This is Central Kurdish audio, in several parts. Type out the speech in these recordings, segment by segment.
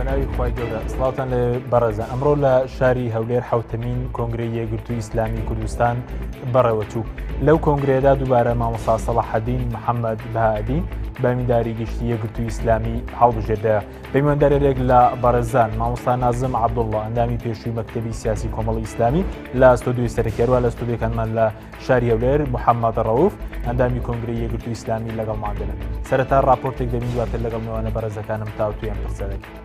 بەناوی خوای گەورە سڵاتان لە بەڕێزان ئەمڕۆ لە شاری هەولێر حوتەمین کۆنگرەی یەکگرتووی ئیسلامی کوردستان بەڕێوەچوو لەو کۆنگرەیەدا دووبارە مامۆستا سەلاحەدین محەممەد بەهادین بەمینداری گشتی یەکگرتووی ئیسلامی هەڵبژێردە پەیوەنددارێک لە بەڕێزان مامۆستا نازم عەبدوڵڵا ئەندامی پێشووی مەکتەبی سیاسی کۆمەڵی ئیسلامی لە ستۆدیۆی سەرکێڕوا لە ستۆدیۆکانمان لە شاری هەولێر محەممەد ڕەوف ئەندامی کۆنگرەی یەکگرتووی ئیسلامی لەگەڵمان دێنن سەرەتا راپۆرتێک دەبین دواتر لەگەڵ نێوانە بەڕێزەکانم تاوتوێن قسە دەکەین.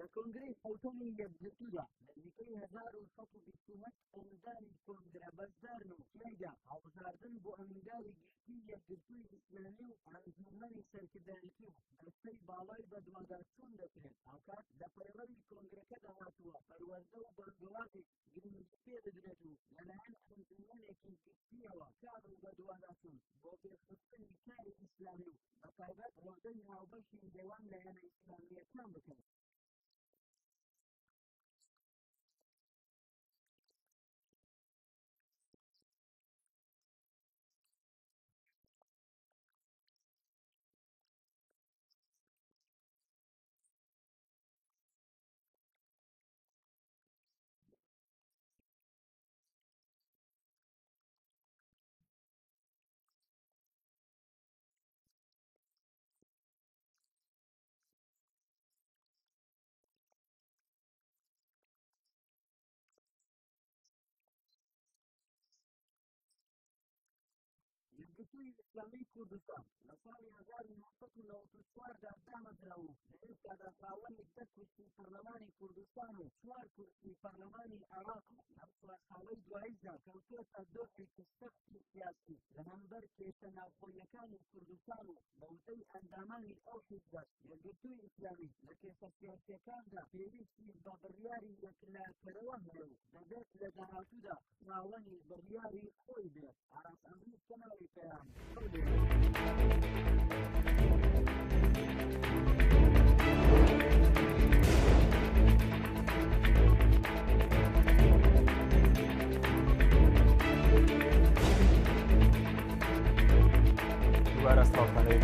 لە کۆنگرەی حوتەمی یەکگرتوودا نزیکەی 1920 ئەندامی کۆنگرە بەشدارن و تیایدا هەڵبژاردن بۆ ئەمنداری گشتی یەکگرتووی ئیسلامی و ئەنجومەنی سەرکردایەتی و دەستەی باڵای بەدواداچوون دەکرێت ئەوکات لە پەیڕەوی کۆنگرەکەدا هاتووە پەروەردە و بەڵگەوازێک گرنگی پێدەدرێت و لەلایەن ئەنجومەنێکی گشتیەوە کار و بەدواداچوون بۆ پێخستنی کاری ئیسلامی و بەتایبەت ڕۆژەی هاوبەشی دەوام لە هێنە ئیسلامیەکان بکەن. یەکگرتووی ئیسلامی کوردستان لە ساڵی 1994 دا دامەزرا و لە ئێستادا خاوەنی 10 کورسی پەرلەمانی کوردستان و 4 کورسی پەرلەمانی عێراق و لەم 4 ساڵەی دواییدا کەوتووەتە دۆخێکی سەختی سیاسی لەبەرامبەر کێشە ناوخۆییەکانی کوردستان و بەوتەی ئەندامانی ئەو حیزبە یەکگرتووی ئیسلامی لە کێشە سیاسیەکاندا پێویستی بە بڕیاری یەکلاتەرەوە هەیە و دەبێت لە داهاتوودا خاوەنی بڕیاری خۆی بێت ئاراس ئەمروز کەناڵی پەیام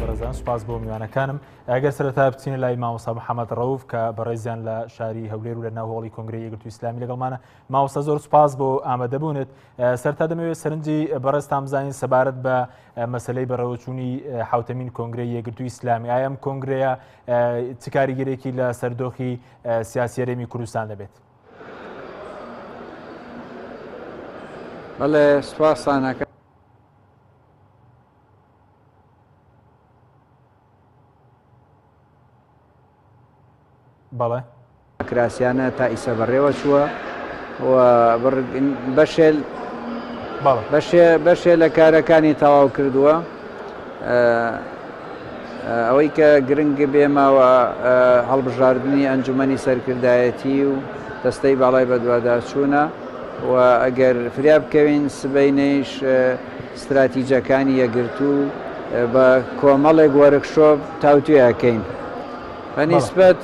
بەڕێزان سوپاس بۆ میوانەکانم ئەگەر سەرەتا بچینە لای مامۆستا محەممەد ڕەوف کە بەڕێزیان لە شاری هەولێر و لە ناو هۆڵی کۆنگرەی یەکگرتووی ئیسلامی لەگەڵمانە مامۆستا زۆر سوپاس بۆ ئامادەبوونت سەرەتا دەمەوێت سەرنجی بەڕێزتان بزانین سەبارەت بە مەسەلەی بەڕێوەچوونی حوتەمین کۆنگرەی یەکگرتووی ئیسلامی ئایا ئەم کۆنگرەیە چ کاریگەرێکی لە سەردۆخی سیاسی هەرێمی کوردستان دەبێت؟ بەڵێ سوپاسانەکە بەڵێ کراسیانە تا ئیسە بەڕێوە چووە و بەشێ لە کارەکانی تەواو کردووە ئەوەی کە گرنگ بێماوە هەڵبژاردننی ئەنجومەنی سەرکردایەتی و دەستەی باڵای بەدواداچوونە و ئەگەر فریا بکەوین سبەینەیش استراتیجەکانی یەکگرتوو بە کۆمەڵێک وەرکشۆپ تاوتوێەکەین بەنیسبەت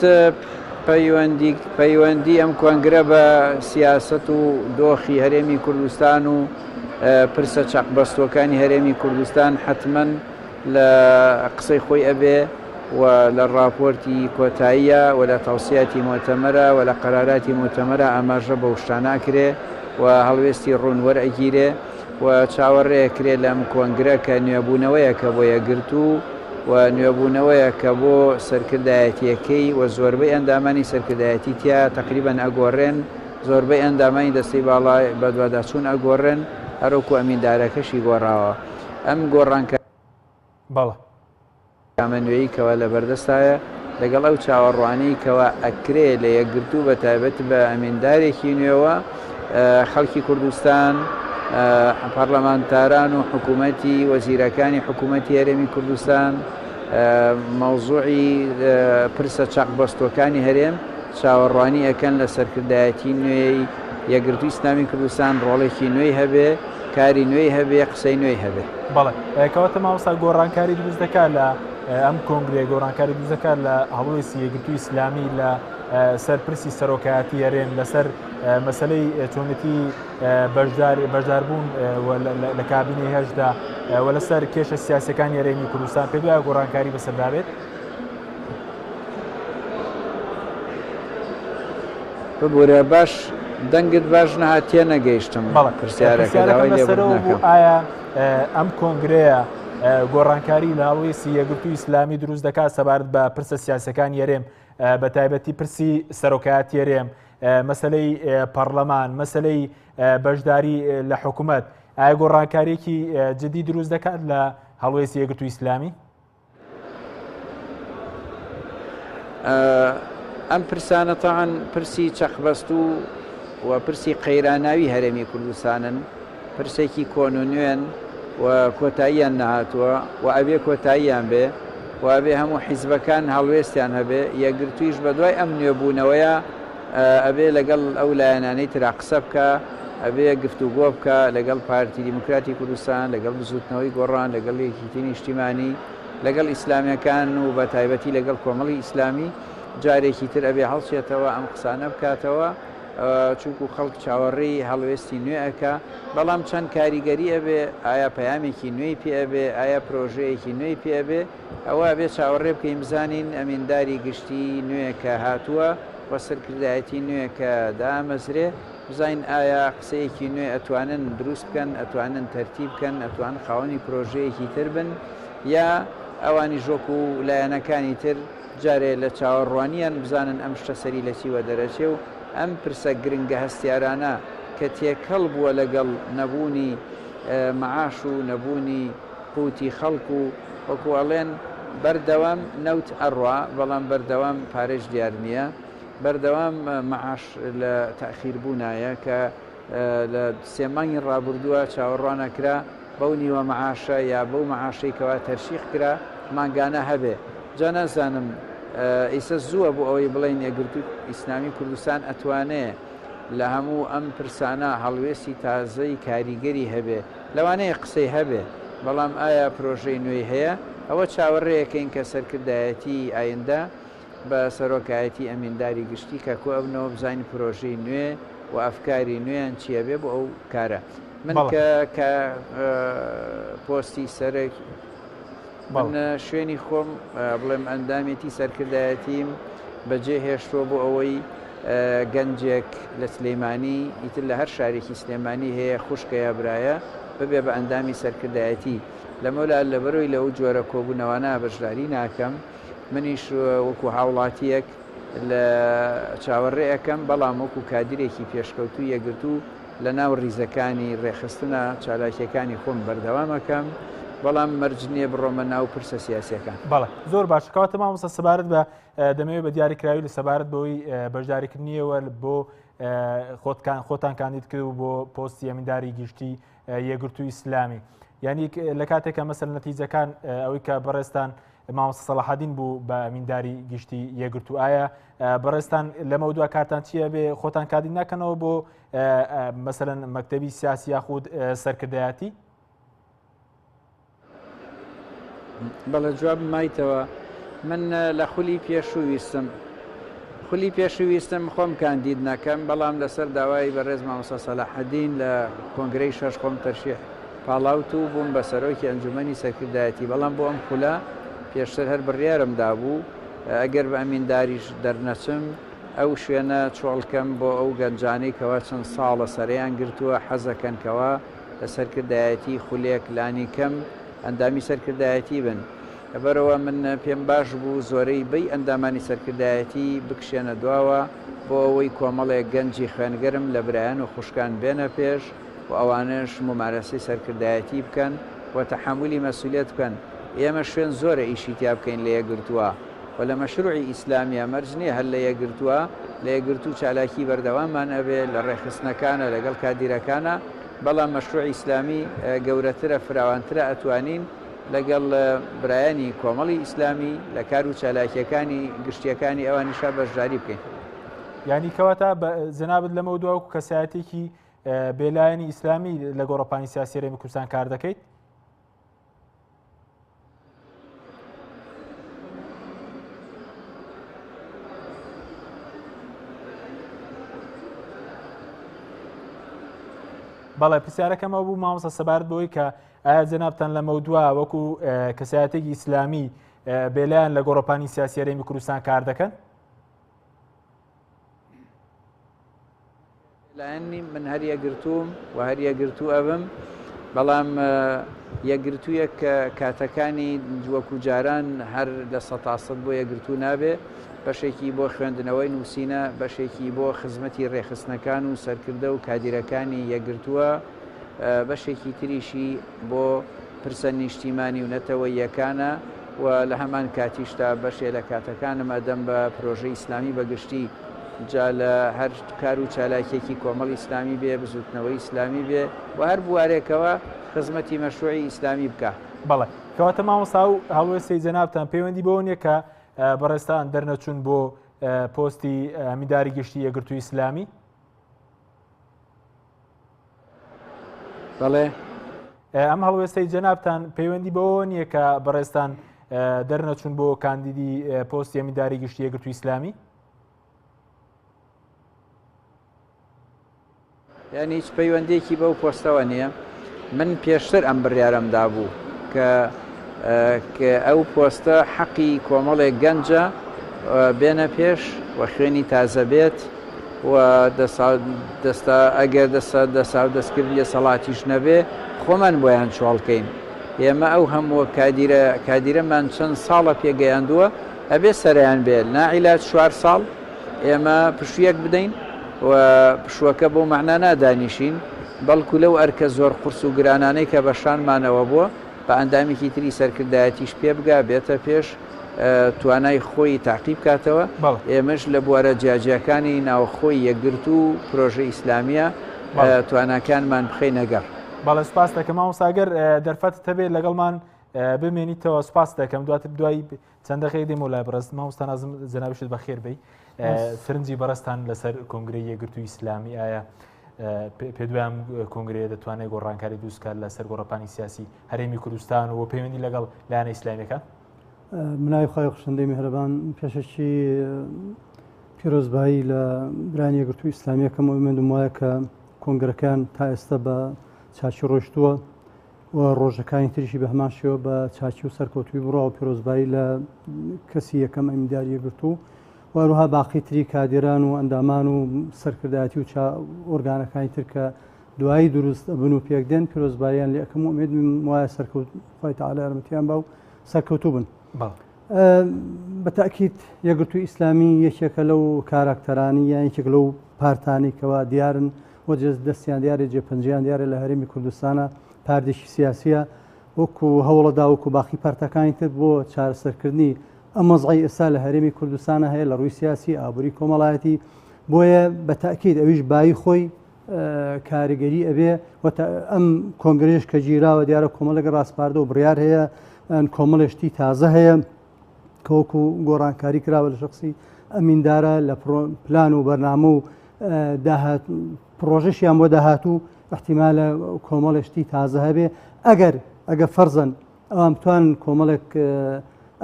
پەیوەندی ئەم کۆنگرە بە سیاسەت و دۆخی هەرێمی کوردستان و پرسە چاقبەستوەکانی هەرێمی کوردستان حتمەن لە قسەی خۆی ئەبێ و لە راپۆرتی کۆتاییە و لە تەوسیاتی مۆتەمەرە و لە قەراراتی مۆتەمەرە ئاماژە بە شتاناکرێ و هەڵوێستی ڕوونوەر ئەگیرێ و چاوەڕێکرێ لەم کۆنگرە کە نوێبوونەوەیەکە بۆ یەکگرتوو و نوێبوونەوەیە کە بۆ سەرکردایەتیەکەی و زۆربەی ئەندامانی سەرکردایەتی تیا تقریبان ئەگۆڕێن، زۆربەی ئەندامانی دەستەی باڵای بە دوواداچوون ئەگۆڕێن، هەروەکو ئەمیندارەکەشی گۆڕاوە. ئەم گۆڕانکە کامەنوێیی کەوا لە بەردەستایە لەگەڵ ئەو چاوەڕوانەی کەوا ئەکرێ لە یەکگرتوو بە تایبەت بە ئەمیندارێکی نوێوە خەڵکی کوردستان، پەرلەمانتاران و حکوومەتی وەزیرەکانی حکوومەتی هەرێمی کوردستان، مەوزوعی پرسە چاقبەستوەکانی هەرێم چاوەڕوانی ئەکەن لە سەرکردایەتی نوێی یەکگرتووی ئیسلامی کوردستان، ڕۆڵێکی نوێی هەبێ، کاری نوێی هەبێ، قسەی نوێی هەبێ. بەڵێ کەواتە مامۆستا گۆڕانکاری دروست دەکات لە ئەم کۆنگرێ، گۆڕانکاری دروست دەکات لە هەڵوێستی یەکگرتووی ئیسلامی لە سەرپرسی سەرۆکایەتی هەرێم لەسەر مەسلەی چۆنەتی بەشداربوون لە کابینەی هەشدا و لەسەر کێشە سیاسەکانی هەرێمی کوردستان پێ وایە گۆڕانکاری بەسەردابێت؟ ببوورە باش دەنگت باش نەهاتیە نەگەیشتم پرسیارەکە لەسەرەوە بوو ئایا ئەم کۆنگرەیە گۆڕانکاری لە هەڵوێستی یەکگرتووی ئیسلامی دروست دەکات سەبارەت بە پرسە سیاسەکانی هەرێم بە تایبەتی پرسی سەرۆکایەتی هەرێم، مەسلەی پەرلەمان، مەسلەی بەشداری لە حکوومەت، ئایا گۆڕانکاریێکی جدی دروست دەکات لە هەڵوێستی یەکگرتووی ئیسلامی؟ ئەم پرسانە تاعاان پرسی چەقبەست و پرسی قەیراناوی هەرێمی کوردستانن، پرسێکی کۆن و نوێن و کۆتاییان نەهاتووە و ئەبێ کۆتاییان بێ و ئەبێ هەموو حیزبەکان هەڵوێستیان هەبێ. یەکگرتوویش بە دوای ئەم نوێبوونەوەیە ئەبێ لەگەڵ ئەو لایەنانەی ترا قسە بکە، ئەبێ گفتوگۆ بکە لەگەڵ پارتی دیموکراتی کوردستان، لەگەڵ بزوتنەوەی گۆڕان، لەگەڵ یەکێتی نیشتیمانی، لەگەڵ ئیسلامیەکان و بە تایبەتی لەگەڵ کۆمەڵی ئیسلامی جارێکی تر ئەبێ هەڵچێتەوە ئەم قسانە بکاتەوە، چونکو خەڵک چاوەڕێی هەڵوێستی نوێ ئەکا، بەڵام چەند کاریگەری ئەبێ، ئایا پەیامێکی نوێی پێ ئەبێ، ئایا پرۆژەیەکی نوێی پێ ئەبێ، ئەوە ئەبێ چاوەڕێ بکەین بزانین ئەمینداری گشتی نوێیەکە هاتووە وە سەرکردایەتی نوێیەکە دامەزرێ، بزانین ئایا قسەیەکی نوێ ئەتوانن دروست بکەن، ئەتوانن تەرتیب بکەن، ئەتوانن خاوەنی پرۆژەیەکی تر بن، یا ئەوانی ژۆک و لایەنەکانی تر جارێ لە چاوەڕوانیان بزانن ئەم شتە سەری لە چیوە دەرەچێ و ئەم پرسە گرنگە هەستیارانە کە تێکەڵ بووە لەگەڵ نەبوونی مەعاش و نەبوونی قوتی خەڵک و وەکوڵێن بەردەوام نەوت ئەڕوا، بەڵام بەردەوام پارێژ دیار نییە، بەردەوام مەعاش لە تاخیر بوونایە کە لە سێمانگی ڕابردووە چاوەڕوانەکرا بەو نیوە مەعاشە یا بەو مەعاشەی کەوا تەرشیح کرا ماگانە هەبێ. جا نازانم ئیسە زووە بۆ ئەوەی بڵین یەکگرتووی ئیسلامی کوردستان ئەتوانێ لە هەموو ئەم پرسانە هەڵوێستی تازەی کاریگەری هەبێ، لەوانەیە قسەی هەبێ، بەڵام ئایا پرۆژەی نوێی هەیە؟ ئەوە چاوەڕێیەکەین کە سەرکردایەتی ئایندا بە سەرۆکایەتی ئەمینداری گشتی کە کۆ ئەبنەوە بزانین پرۆژەی نوێ و ئەفکاری نوێیان چیە بێ بۆ ئەو کارە. من کە پۆستی سەرێک من شوێنی خۆم بڵێم ئەندامێتی سەرکردایەتیم بەجێ هێشتۆ بۆ ئەوەی گەنجێک لە سلێمانی ئیتر لە هەر شارێکی سلێمانی هەیە خوشکە یا برایە ببێ بە ئەندامی سەرکردایەتی. لەمەولا لەبەرەوەی لەو جۆرە کۆبوونەوانە بەشداری ناکەم، منیش وەکو هاوڵاتیەک لە چاوەڕێەکەم، بەڵام وەکو کادرێکی پێشکەوتوو یەکگرتوو لە ناو ڕیزەکانی ڕێخستنە چالاکیەکانی خۆم بەردەوامەکەم، بەڵام مەرجنیە بڕۆمە ناو پرسە سیاسیەکان. بەڵێ زۆر باش. کەواتە مامۆستا سەبارەت بە دەمەوێت بە دیاریکراوی لە سەبارەت بەوەی بەشداریکردنیەوە بۆ خۆتان کاندید کرد و بۆ پۆستی ئەمینداری گشتی یەکگرتووی ئیسلامی، یعنی لە کاتێکە مەسەل نەتیجەکان ئەوەی کە بەڕێستان مامۆستا سەلاحەدین بوو بە ئەمینداری گشتی یەکگرتوو، ئایا بەڕێستان لەمە دووە کارتان چییە بێ خۆتان کاندید ناکەنەوە بۆ مەسەلەن مەکتەبی سیاسی یاخود سەرکردایەتی؟ بەڵێ جواب مایتەوە. من لە خولی پێشوویستم خۆم کاندید نەکەم، بەڵام لەسەر داوای بەڕێز مامۆستا سەلاحەدین لە کۆنگرەی شەش خۆم تەرشیح پاڵاوت و بووم بە سەرۆکی ئەنجومەنی سەرکردایەتی، بەڵام بۆ ئەم خولە پێشتر هەر بڕیارمدا بوو ئەگەر بە ئەمینداریش دەرنەچم ئەو شوێنە چۆڵکەم بۆ ئەو گەنجانەی کەوا چەند ساڵە سەرەیان گرتووە حەزەکەنکەوە لە سەرکردایەتی خولێک لانی کەم ئەندامی سەرکردایەتی بن. لەبەرەوە من پێم باش بوو زۆرەی بەی ئەندامانی سەرکردایەتی بکشێنە دواوە بۆ ئەوەی کۆمەڵێک گەنجی خوێنگەرم لە برایان و خوشکان بێنە پێش و ئەوانش ممارەسەی سەرکردایەتی بکەن و تەحملی مەسئولیت بکەن. ئێمە شوێن زۆرە ئیشی تیا بکەین لە یەکگرتووە و لە مەشروعی ئیسلامیە مەرج نییە هەر لە یەکگرتووە لە یەکگرتو چالاکی بەردەواممان ئەبێ لە ڕێخستنەکانە لەگەڵ کادیرەکانە، بەڵام مەشروعی ئیسلامی گەورەترە فراوانترە ئەتوانین لەگەڵ برایانی کۆمەڵی ئیسلامی لە کار و چالاکیەکانی گشتیەکانی ئەوانیشا بەشداری بکەین. یعنی کەواتە جەنابەت لەمە دووە کەسایەتێکی بێلایەنی ئیسلامی لە گۆڕەپانی سیاسی هەرێمی کوردستان کار دەکەیت؟ بەڵێ پرسیارەکەمە بوو مامۆستا سەبارەت بەوەی کە ئایا جەنابتان لە مەودووە وەکو کەسایەتێکی ئیسلامی بێلایەن لە گۆڕەپانی سیاسی هەرێمی کوردستان کار دەکەن؟ لایەنی من هەر یەکگرتووم و هەر یەکگرتوو ئەبم، بەڵام یەکگرتوویە کە کاتەکانی وەکو جاران هەر لە 100% بۆ یەکگرتوو نابێ، بەشێکی بۆ خوێندنەوەی نووسینە، بەشێکی بۆ خزمەتی ڕێخستنەکان و سەرکردە و کادیرەکانی یەکگرتووە، بەشێکی تریشی بۆ پرسە نیشتیمانی و نەتەوەییەکانە و لە هەمان کاتیشتا بەشێ لە کاتەکانم ئەدەم بە پرۆژەی ئیسلامی بەگشتی جا لە هەر کار و چالاکێکی کۆمەڵی ئیسلامی بێ، بزوتنەوەی ئیسلامی بێ و هەر بوارێکەوە خزمەتی مەشروعی ئیسلامی بکە. بەڵێ کەواتە مامۆستا و هەڵوێستەی جەنابتان پەیوەندی بەوە نییە کە بەڕێستان دەرنەچوون بۆ پۆستی میداری گشتی یەکگرتووی ئیسلامی؟ بەڵێ ئەم هەڵوێستەی جەنابتان پەیوەندی بەوە نییە کە بەڕێستان دەرنەچوون بۆ کاندیدی پۆستی میداری گشتی یەکگرتووی ئیسلامی؟ یعنی هیچ پەیوەندێکی بەو پۆستەوە نییە. من پێشتر ئەم بڕیارەمدا بوو کە ئەو پۆستە حەقی کۆمەڵێک گەنجە بێنە پێش و خوێنی تازە بێت و ئەگەر دەسا و دەستکردی لە سەڵاتیش نەبێ خۆمان بۆیان چۆڵکەین. ئێمە ئەو هەموو کادیرەمان چەند ساڵە پێگەیاندووە ئەبێ سەریان بێت نائیلات 4 ساڵ ئێمە پشوویەک بدەین و پشووەکە بۆ مەعنا نادانیشین، بەڵکو لەو ئەرکە زۆر قورس و گرانانەی کە بەشانمانەوە بووە بە ئەندامێکی تری سەرکردایەتیش پێ بگا بێتە پێش توانای خۆی تاقیب کاتەوە. ئێمەش لە بوارە جیاجیەکانی ناوخۆی یەکگرتوو و پرۆژەی ئیسلامیە تواناکانمان بخەینە گەڕ. بەڵێ سوپاس دەکەم مامۆستا، دەرفەت هەبێت لەگەڵمان بمێنیتەوە. سوپاس دەکەم دواتر دوای چەند دەقەیەک دێمەوە لای بەڕست. مامۆستا نازم جەنابیشت بەخێر بێی. فرنجی بەڕستان لەسەر کۆنگرەی یەکگرتووی ئیسلامی ئایا پێ دوام کۆنگرەیە دەتوانێت گۆڕانکاری دروستکات لەسەر گۆڕەپانی سیاسی هەرێمی کوردستان و پەیوەندی لەگەڵ لایەنە ئیسلامیەکان؟ منای خۆی خشندەی میهرەبان پێشەکی پیرۆزبایی لە برانی یەکگرتووی ئیسلامیەکەم ئەمێدم وایە کە کۆنگرەکان تا ئێستا بە چاچی ڕۆشتووە و ڕۆژەکانی تریشی بە هەمان شێوە بە چاچی و سەرکەوتوی بڕەوە پیرۆزبایی لە کەسی یەکەم ئەمیداری یەکگرتوو و هەروەها باقی تری کادیران و ئەندامان و سەرکردایەتی و ئۆرگانەکانی تر کە دوایی دروست بن و پێکدێن پیرۆزباییان لێ ئەەکەم و ئومێدم وایە سەرکەوت خۆی تەعالی یارمەتیان بە و سەرکەوتوو بن. بەتاکید یەکگرتووی ئیسلامی یەکێکە لەو کاراکتەرانی یان یەکێک لەو پارتانی کەوا دیارن و دەستیان دیارە جێپەنجیان دیارە لە هەرێمی کوردستانە پاردێکی سیاسیە وەکو هەوڵەدا وەکو باقی پارتەکانی تر بۆ چارەسەرکردنی ئەم مەزعی ئێستا لە هەرێمی کوردستانە هەیە لە ڕووی سیاسی ئابووری کۆمەڵایەتی، بۆیە بەتاکید ئەویش بای خۆی کاریگەری ئەبێ ئەم کۆنگرێش کە گیراوە دیارە کۆمەڵێک ڕاستپاردە و بڕیار هەیە کۆمەڵێشتی تازە هەیە کە وەکو گۆڕانکاری کراوە لە شخصی ئەمیندارە لە پلان و بەرنامە و پرۆژەشیان بۆ داهاتوو احتیمالە کۆمەڵێشتی تازە هەبێ ئەگە فەرزەن ئەوان بتوان کۆمەڵێک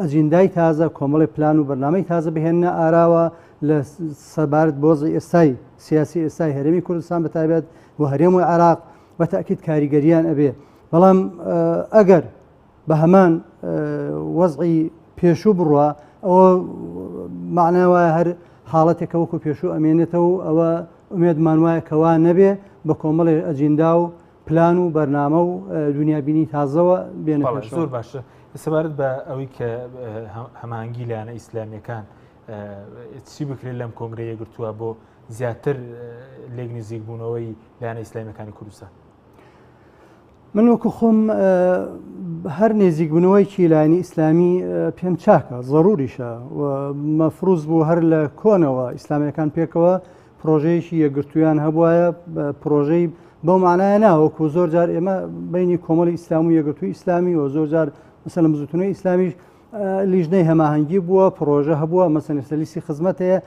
ئەجیندای تازە کۆمەڵی پلان و بەرنامەی تازە بهێنە ئاراوە لە سەبارەت بۆزی ئێستای سیاسی ئێستای هەرێمی کوردستان بەتایبەت و هەرێمی عێراق بەتاکید کاریگەریان ئەبێ. بەڵام ئەگەر بە هەمان وەزعی پێشوو بڕوە ئەوە معناوە هەر حاڵەتێکە وەکو پێشوو ئەمێنێتەوە و ئەوە ئومێدمان وایە کەوا نەبێ بە کۆمەڵی ئەجیندا و پلان و بەرنامە و دنیابینی تازەوە بێنە زۆر باشە. سەبارەت بە ئەوەی کە هەماهەنگی لایەنە ئیسلامیەکان چی بکرێت لەم کۆنگرە یەکگرتووە بۆ زیاتر لێک نزیک بوونەوەی لایەنە ئیسلامیەکانی کوردستان؟ من وەکو خۆم هەر نێزیکبوونەوەیکی لایەنی ئیسلامی پێم چاکە ضروریشە و مەفروض بوو هەر لە کۆنەوە ئیسلامیەکان پێکەوە پرۆژەیەکی یەکگرتوویان هەبوایە پرۆژەی بەو معنایە ناوەکو زۆر جار ئێمە بینی کۆمەڵی ئیسلام و یەکگرتووی ئیسلامی و زۆر جار مەسەلەن بزوتنەوەی ئیسلامیش لیژنەی هەماهەنگی بووە پرۆژە هەبووە مەسەلەن لیستی خزمەت هەیە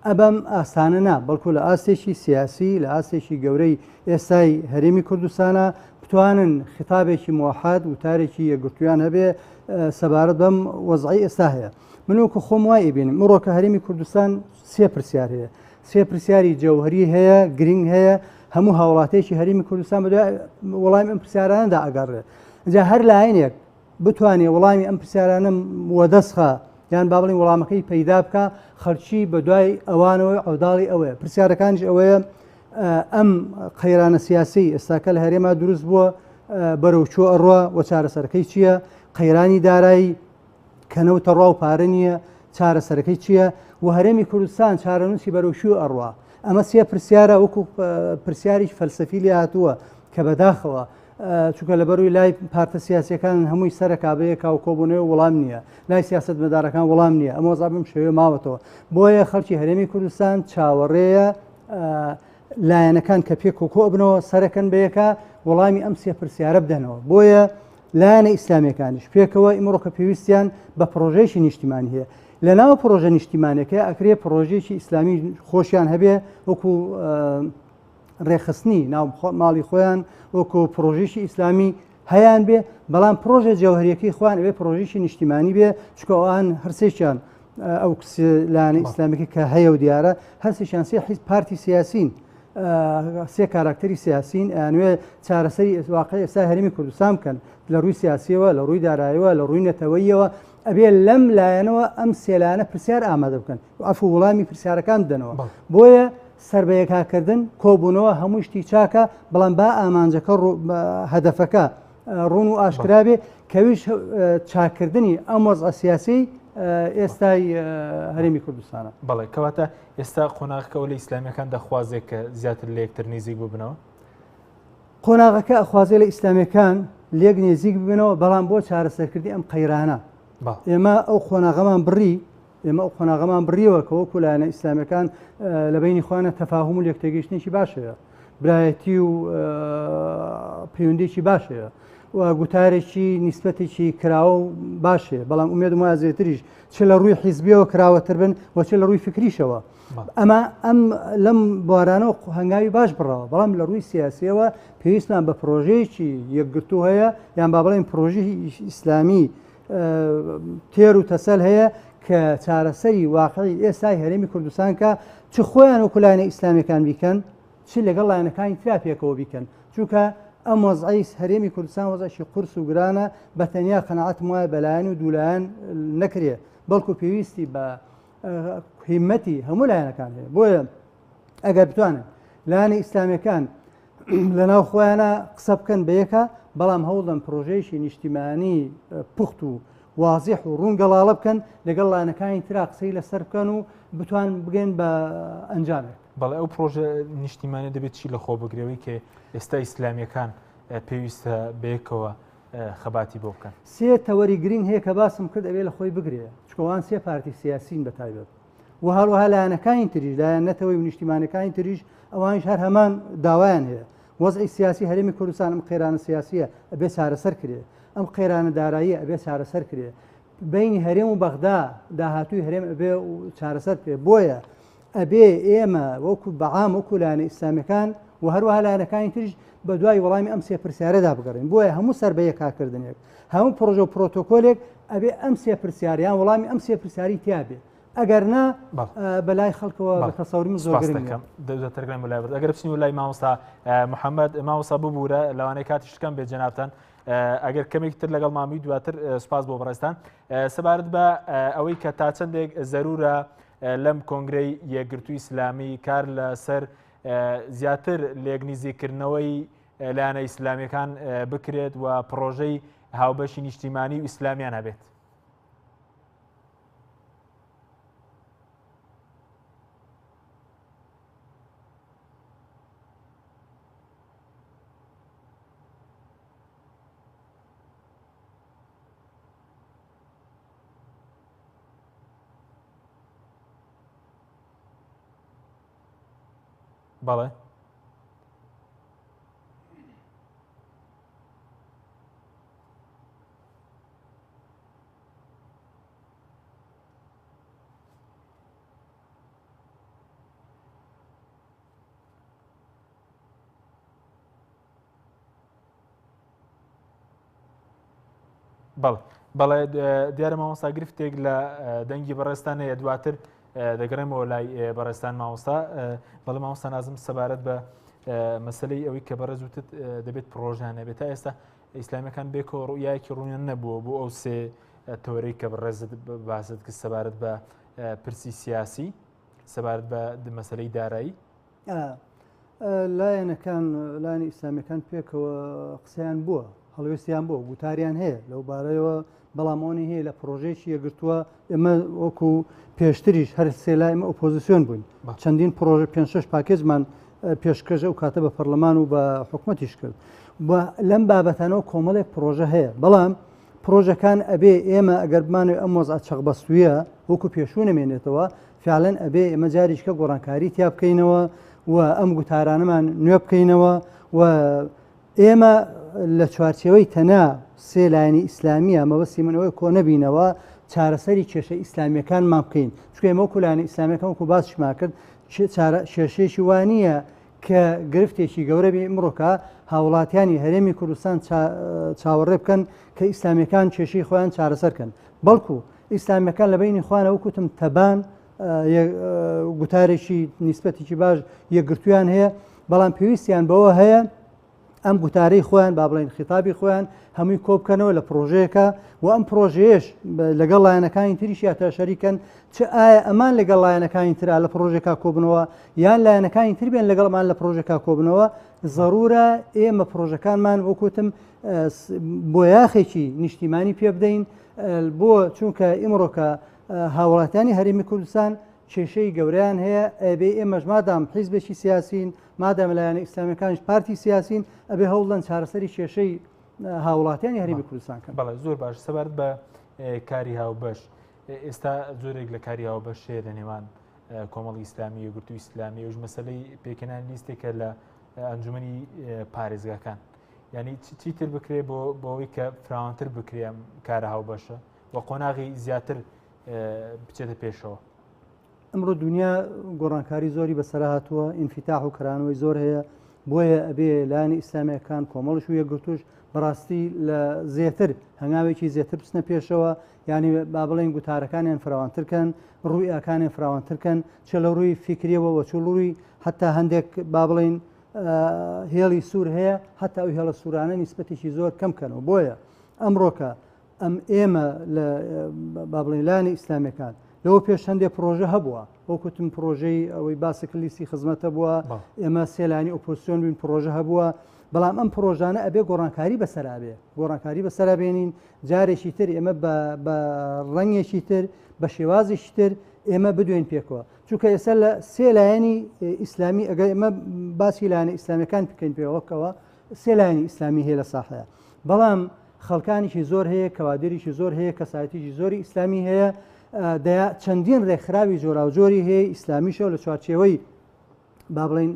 ئەبەم ئاسانە نا بەڵکو لە ئاستێکی سیاسی لە ئاستێکی گەورەی ئێستای هەرێمی کوردستانە بتوانن خطابێکی موحد و تارێکی یەکگرتوویان هەبێ سەبارەت بەم وەزعی ئێستا هەیە. من وەکو خۆم وای بینم ئەمڕۆکە هەرێمی کوردستان سێ پرسیار هەیە، سێ پرسیاری جەوهری هەیە، گرنگ هەیە، هەموو هاوڵاتێکی هەرێمی کوردستان بەدوای وەڵامی ئەم پرسیارانەدا ئەگەڕێت. جا هەر لایەنێک بتوانێت وەڵامی ئەم پرسیارانە وەدەستخە یان با بڵین وەڵامەکەی پەیدا بکە خەڵکی بەدوای ئەوانەوەی عەوداڵی ئەوەیە. پرسیارەکانیش ئەوەیە ئەم قەیرانە سیاسی ئێستاکە لە هەرێما دروست بووە بەرەوچۆ ئەڕوا و چارەسەرەکەی چییە؟ قەیرانی دارایی کەنەوتە ڕوا و پارە نییە، چارەسەرەکەی چییە؟ و هەرێمی کوردستان چارەنووسی بەرەوشوو ئەڕوا. ئەمە سێ پرسیارە وەکو پرسیاریش فەلسەفی لێ هاتووە کە بەداخەوە چونکە لەبەروی لای پارتە سیاسیەکان هەمووی سەرکابەیەکا و کۆبوونەوە وەڵام نییە، لای سیاست مەدارەکان وەڵام نییە، ئەمە وەزا بم شێوێ ماوەتەوە. بۆیە خەڵکی هەرێمی کوردستان چاوەڕێیە لایەنەکان کە پێک و کۆ بنەوە سەرەکەن بەیەکە وەڵامی ئەم سێ پرسیارە بدەنەوە. بۆیە لایەنە ئیسلامیەکانیش پێکەوە ئیمڕۆکە پێویستیان بە پرۆژەیەکی نیشتیمانی هەیە. لە ناو پرۆژە نیشتیمانەکە ئەکرێ پرۆژێکی ئیسلامی خۆشیان هەبێ وەکو ڕێخستنی ناو ماڵی خۆیان وەکو پرۆژێکی ئیسلامی هەیان بێ، بەڵام پرۆژە جەوهریەکەی خۆیان ئەوێ پرۆژێکی نیشتیمانی بێ چکە ئەوان هەرسێکیان ئەو لایەنە ئیسلامیەکە کە هەیە و دیارە هەرسێکیان سێ حیز پارتی سیاسین سێ کاراکتەری سیاسین ئەیانوێ چارەسەری واقعی ئێستا هەرێمی کوردستان بکەن لە ڕووی سیاسیەوە، لە ڕووی داراییەوە، لە ڕووی نەتەوەییەوە ئەبێ لەم لایەنەوە ئەم سێلانە پرسیار ئامادە بکەن ئەف وڵامی پرسیارەکان بدەنەوە. بۆیە سربەیەکاکردن کۆبوونەوە هەموو شتی چاکە، بەڵام با ئامانجەکە هەدەفەکە ڕوون و ئاشکرا بێ کەویش چاکردنی ئەم وەزعە سیاسی ئێستای هەرێمی کوردستانە. بەڵێ کەواتە ئێستا قۆناغەکەەوە لە ئیسلامیەکان دەخوازێت کە زیاتر لە یەکتر نزیک ببنەوە. قۆناغەکە ئەخوازێ لە ئیسلامیەکان لێک نێزیک ببنەوە، بەڵام بۆ چارەسەرکردی ئەم قەیرانە ئێمە ئەو قۆناغەمان بڕی ئێمە ئەو قۆناغەمان بڕیەوە کە وەکو لایەنە ئیسلامیەکان لە بینی خۆیانە تەفاهم و لێکتێگەیشتنێکی باشەیە، برایەتی و پەیوەندیێکی باشەیە و گوتارێکی نیسبەتێکی کراوە و باشێ، بەڵام ئومێدم وایە زیاتریش چ لە ڕووی حیزبیەوە کراوەتر بن و چ لە ڕووی فکریشەوە. ئەمە لەم بوارانەوە هەنگاوی باش بڕەوە، بەڵام لە ڕووی سیاسیەوە پێویستمان بە پرۆژەیەکی یەکگرتوو هەیە یان با بڵێن پرۆژەی ئیسلامی تێر و تەسەل هەیە کە چارەسەری واقعی ئێستای هەرێمی کوردستان کە چ خۆیان وەکو لایەنە ئیسلامیەکان بیکەن چ لەگەڵ لایەنەکانی ترا پێکەوە بیکەن، چونکە ئەم وەزعی هەرێمی کوردستان وەزعی قورس و گرانە بە تەنیا قەناعەتم وایە بەلایەن و دوولایەن نەکرێ، بەڵکو پێویستی بە هیمەتی هەموو لایەنەکان هەیە. بۆیە ئەگەر بتوانن لایەنە ئیسلامیەکان لەناو خۆیانە قسە بکەن بەیەکە، بەڵام هەوڵدەن پرۆژەیەکی نیشتیمانی پوخت و وازیح و ڕوونگەڵاڵە بکەن لەگەڵ لایەنەکانی ترا قسەی لەسەر بکەن و بتوان بگەن بە ئەنجامێک. بەڵێ ئەو پرۆژە نیشتیمانی دەبێت چی لە خۆ بگرێەوەی کە ئێستا ئیسلامیەکان پێویستە بەیەکەوە خەباتی بۆ بکەن. سێ تەوەری گرنگ هەیە کە باسم کرد ئەوێ لە خۆی بگرێ، چکەوان سێ پارتی سیاسین بەتایبەت و هەروەها لایەنەکانی تریش لایەن نەتەوەی و نیشتیمانەکانی تریش ئەوانش هەر هەمان داوایان هەیە وەزعی سیاسی هەرێمی کوردستان ئەم قەیرانە سیاسیە ئەبێ چارەسەر کرێ، ئەم قەیرانە داراییە ئەبێ چارەسەر کرێ، بینی هەرێم و بەغدا داهاتووی هەرێم ئەبێ چارەسەر کرێ. بۆیە ئەبێ ئێمە وەکو بەعام وەکو لایەنە ئیسلامیەکان و هەروەها لایەنەکانی تریش بە دوای وەڵامی ئەم سێ پرسیارەدا بگەڕین. بۆیە هەموو سەربەیە کارکردنێک هەموو پرۆژە و پرۆتۆکۆلێک ئەبێ ئەم سێ پرسیاریان وەڵامی ئەم سێ پرسیاری تیا بێ، ئەگەر نا بەلای خەڵکەوە بە تەسەوری زۆرگرنگەکەم دەتەرگران لای ئەگەر بچین لای مامۆستا محەممەد مامۆستا ببوورە لەوانەیە کاتیشکەم بێت جەنابتان ئەگەر کەمێکتر لەگەڵ مامی دواتر سوپاس بۆ بەڕێستان سەبارەت بە ئەوەی کە تا چەندێک زەرورە لەم کۆنگرەی یەکگرتووی ئیسلامی کار لەسەر زیاتر لێکنیزیکردنەوەی لایەنە ئیسلامیەکان بکرێت و پرۆژەی هاوبەشی نیشتیمانی و ئیسلامیان هەبێت. بەڵێ بەڵێ دیارە مامۆستا گرفتێک لە دەنگی بەڕێستان هەیە دواتر دەگەڕێمەوە لای بەڕێستان مامۆستا. بەڵێ مامۆستا نازم سەبارەت بە مەسلەی ئەوەی کە بەڕێز وتت دەبێت پرۆژیان هەبێت. تا ئێستا ئیسلامیەکان بێکەوە ڕوویایەکی ڕوونیان نەبووە بۆ ئەو سێ تۆرەی کە بەڕێزت باست کرد سەبارەت بە پرسی سیاسی، سەبارەت بە مەسلەی دارایی. لایەنەکان لایەنی ئیسلامیەکان پێکەوە قسەیان بووە، هەڵوێستیان بۆ گوتاریان هەیە لەو بارەیەوە، بەڵام ئەوەی هەیە لە پرۆژەیەکی یەکگرتووە. ئێمە وەکو پێشتریش هەر سێ لای ئێمە ئۆپۆزیسیۆن بووین، چەندین پرۆژە 5-6 پاکێجمان پێشکەش ئەو کاتە بە پەرلەمان و بە حکوومەتیش کرد. لەم بابەتانەوە کۆمەڵێک پرۆژە هەیە، بەڵام پرۆژەکان ئەبێ ئێمە ئەگەر بمانێت ئەم وەزعە چەقبەستوویە وەکو پێشوو نەمێنێتەوە، فعلەن ئەبێ ئێمە جاریشکە گۆڕانکاری تیا بکەینەوە و ئەم گوتارانەمان نوێ بکەینەوە و ئێمە لە چوارچێوەی تەنیا سێ لایەنی ئیسلامیە مەبەستی منەوەی کۆ نەبینەوە چارەسەری کێشە ئیسلامیەکانمان بکەین، چونکە ئێمە وەکو لایەنی ئیسلامیەکان وەکو باسیشمان کرد کێشەیەکی وانە کە گرفتێکی گەورە بێ ئمڕۆکە هاوڵاتیانی هەرێمی کوردستان چاوەڕێ بکەن کە ئیسلامیەکان کێشەی خۆیان چارەسەرکەن، بەڵکو ئیسلامیەکان لە بینی خوانە وەکوتم تەبان گوتارێکی نیسبەتێکی باش یەکگرتویان هەیە، بەڵام پێویستیان بەوە هەیە ئەم گوتارەی خۆیان با بڵێن خیتابی خۆیان هەمووی کۆبکەنەوە لە پرۆژەیەەکە و ئەم پرۆژەیەش لەگەڵ لایەنەکانی تریش یا تا شەریکەن چ ئایا ئەمان لەگەڵ لایەنەکانی ترا لە پرۆژێکا کۆبنەوە یان لایەنەکانی تر بێن لەگەڵمان لە پرۆژێکا کۆبنەوە. ضرورە ئێمە پرۆژەکانمان وەکوتم بۆ یاخێکی نیشتیمانی پێ بدەین، بۆ چونکە ئیمڕۆکە هاوڵاتیانی هەرێمی کوردستان کێشەی گەوریان هەیە، ئەبێ ئێمەش مادام حیزبێکی سیاسین، مادام لایەنە ئیسلامیەکانش پارتی سیاسین، ئەبێ هەوڵدەن چارەسەری کێشەی هاوڵاتیانی هەرێمی کوردستان کەن. بەڵێ زۆر باش. سەبارەت بە کاری هاوبەش، ئێستا زۆرێک لە کاری هاوبەش شێ لە نێوان کۆمەڵی ئیسلامی و گرتووی ئیسلامی وش مەسلەی پێکەنان لیستێکە لە ئەنجومەنی پارێزگاکان، یعنی چیتر بکرێ بۆەوەی کە فراوانتر بکرێم کارە هاوبەشە و قۆناغی زیاتر بچێتە پێشەوە. ئەمڕۆ دنیا گۆڕانکاری زۆری بەسەر هاتووە، ئینفتاح و کەرانەوەی زۆر هەیە، بۆیە ئەبێ لایەنی ئیسلامیەکان کۆمەڵش و یەکگرتووش بەڕاستی لە زێتر هەنگاوێکی زێتر بچنە پێشەوە، ینی با بڵێن گوتارەکانیان فراوانترکەن، ڕووی ئاکانیان فراوانترکەن، چ لە ڕووی فیکریەوە وە چ ڕووی حتا هەندێک با بڵێن هێڵی سوور هەیە، حتا ئەو هێڵە سوورانە نیسبەتێکی زۆر کەمکەنەوە. بۆیە ئەمڕۆکە ئێمە لە با بڵێن لایەنی ئیسلامیەکان لەوە پێش هەندێک پرۆژە هەبووە، وەکوتم پرۆژەی ئەوەی باسێک لیستی خزمەتە بووە، ئێمە سێلانی ئۆپۆزیسیۆن بووین پرۆژە هەبووە، بەڵام ئەم پرۆژانە ئەبێ گۆڕانکاری بەسەرابێ، گۆڕانکاری بەسەرابێنین، جارێکی تر ئێمە بە ڕەنگێکی تر بە شێوازێکی تر ئێمە بدوێن پێکەوە، چونکە ئێستا لە سێ لایەنی ئیسلامی ئەگەر ئێمە باسی لایەنە ئیسلامیەکان بکەین پێوەکەوە سێ لایەنی ئیسلامی هەیە لە ساحەیە، بەڵام خەڵکانیشی زۆر هەیە، کەوادریشی زۆر هەیە، کەسایەتیشی زۆری ئیسلامی هەیە، چەندین ڕێکخراوی جۆراوجۆری هەیە ئیسلامیشەوە لە چوارچێوەی با بڵێن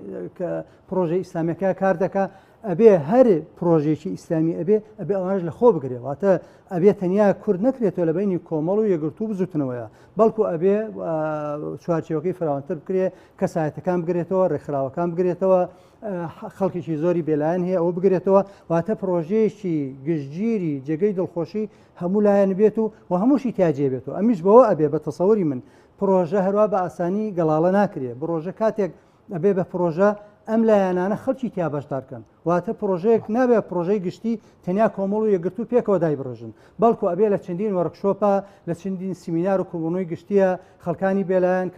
پرۆژەی ئیسلامیەکە کار دەکات. ئەبێ هەر پرۆژێکی ئیسلامی ئەبێ ئەوانش لە خۆ بگرێ، واتە ئەبێ تەنیا کورد نەکرێتەوە لە بینی کۆمەڵ و یەکگرتوو بزوتنەوەیە، بەڵکو ئەبێ چوارچێوەکەی فراوانتر بکرێ، کەسایەتەکان بگرێتەوە، ڕێکخراوەکان بگرێتەوە، خەڵکیی زۆری بێلایەن هەیە ئەوە بگرێتەوە، واتە پرۆژەیەکی گشتگیری جێگەی دڵخۆشی هەموو لایەن بێت و هەمووشی تاجێ بێتەوە. ئەمیش بەوە ئەبێ بە تەسەووری من پرۆژە هەروە بە ئاسانی گەڵاڵە ناکرێ، پرۆژە کاتێک ئەبێ بە پرۆژە ئەم لایەنانە خەڵکی تیا بەشدارکەن، واتە پرۆژەیەک نابێت پرۆژەی گشتی تەنیا کۆمەڵ و یەکگرتوو پێکەوە دایبڕژن، بەڵکو ئەبێ لە چەندین وەرکشۆپە، لە چەندین سیمینار و کۆبوونەوەی گشتیە خەڵکانی بێلایەن،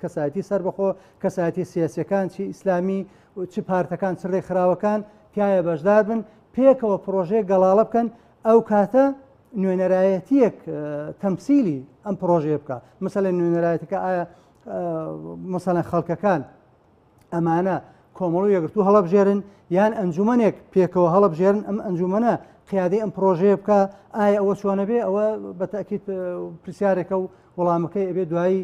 کەسایەتی سەربەخۆ، کەسایەتی سیاسیەکان، چی ئیسلامی، چ پارتەکان، چ ڕێکخراوەکان تایە بەشدار بن پێکەوە پرۆژەیە گەڵاڵە بکەن ئەو کاتە نوێنەرایەتیەک تەمسیلی ئەم پرۆژەیە بکە مەسەڵەن نوێنەرایەتەکە ئایا مەسەڵەن خەڵکەکان ئەمانە کۆمەڵ و یەکگرتوو هەڵەبژێرن یان ئەنجومەنێک پێکەوە هەڵەبژێرن ئەم ئەنجومەنە قیادەی ئەم پرۆژەیە بکە ئایا ئەوە چۆنە بێ ئەوە بەتەکیید پرسیارێکە و وەڵامەکەی ئەبێ دوایی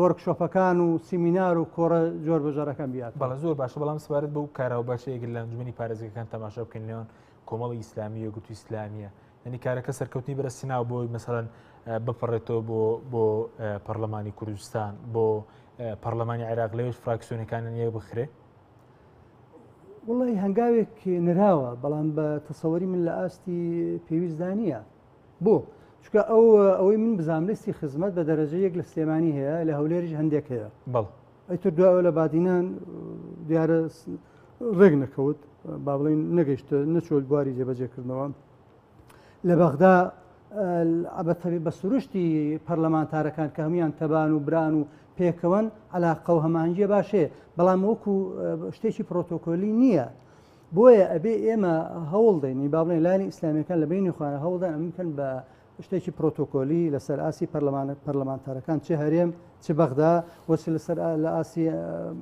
وەرکشۆپەکان و سیمینار و کۆڕە جۆر بەجارەکان بیات بەڵە زۆر باشە بەڵام سپارەت بەو کارەوە باشەیەگە لە ئەنجومەنی پارێزەکان تەماشا بکەن لێوان کۆمەڵی ئیسلامی یەکگرتووی ئیسلامیە ینی کارەکە سەرکەوتنی بەرەسیناو بۆی مەسەڵەن بپەڕێتەوە بۆ پەرلەمانی کوردستان بۆ پەرلەمانی عێراق لەوێش فراکسیۆنەکانیان یەک بخرێ وڵی هەنگاوێک نراوە بەڵام بە تەسەوەری من لە ئاستی پێویستدانە بۆ چکە ئەوەی من بزانستی خزمەت بە دەرەجەیەک لە سلێمانی هەیە لە هەولێریش هەندێک هەیە بەڵ ئەیتر دوایەوە لە بادینان دیارە ڕێک نەکەوت با بڵین نەگەیشتە نەچۆل بواری جێبەجێکردنەوە لە بەغدا بە سروشتی پەرلەمانتارەکان کە هەمویان تەبان و بران و پێکەوەن علاقە و هەمانجیە باشێ بەڵام وەکو شتێکی پرۆتۆکۆلی نییە بۆیە ئەبێ ئێمە هەوڵ دەینی با بڵێن لانی ئیسلامیەکان لە بینی خوانە هەوڵدان ئەمکەن بە شتێکی پرۆتۆکۆلی لەسەر ئاسی پەرلەمانتارەکان چه هەرێم چ بەغدا وەچ لەسەر لە ئاسی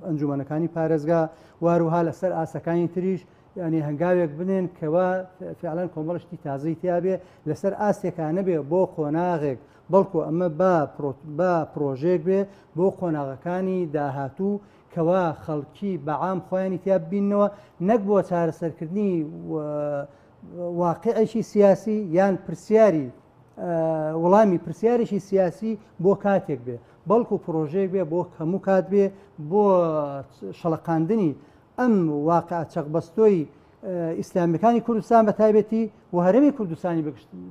ئەنجومەنەکانی پارێزگا واروها لەسەر ئاسەکانی تریش ینی هەنگاوێک بنێن کەوا فعلەن کۆمەڵشتی تازەی تیاابێ لەسەر ئاسێکانە بێ بۆ قۆناغێک بەڵکو ئەمە با پرۆژێک بێ بۆ قۆناغەکانی داهاتوو کەوا خەڵکی بەعام خۆیانی تیاب بینەوە نەک بۆ چارەسەرکردنی واقعێکی سیاسی یان پرسیاری وەڵامی پرسیارێکی سیاسی بۆ کاتێک بێ بەڵکو پرۆژێک بێ بۆ هەموو کات بێ بۆ شەڵقاندنی ئەم واقع چەقبەستۆی ئیسلامیەکانی کوردستان بە تایبەتی و هەرێمی کوردستانی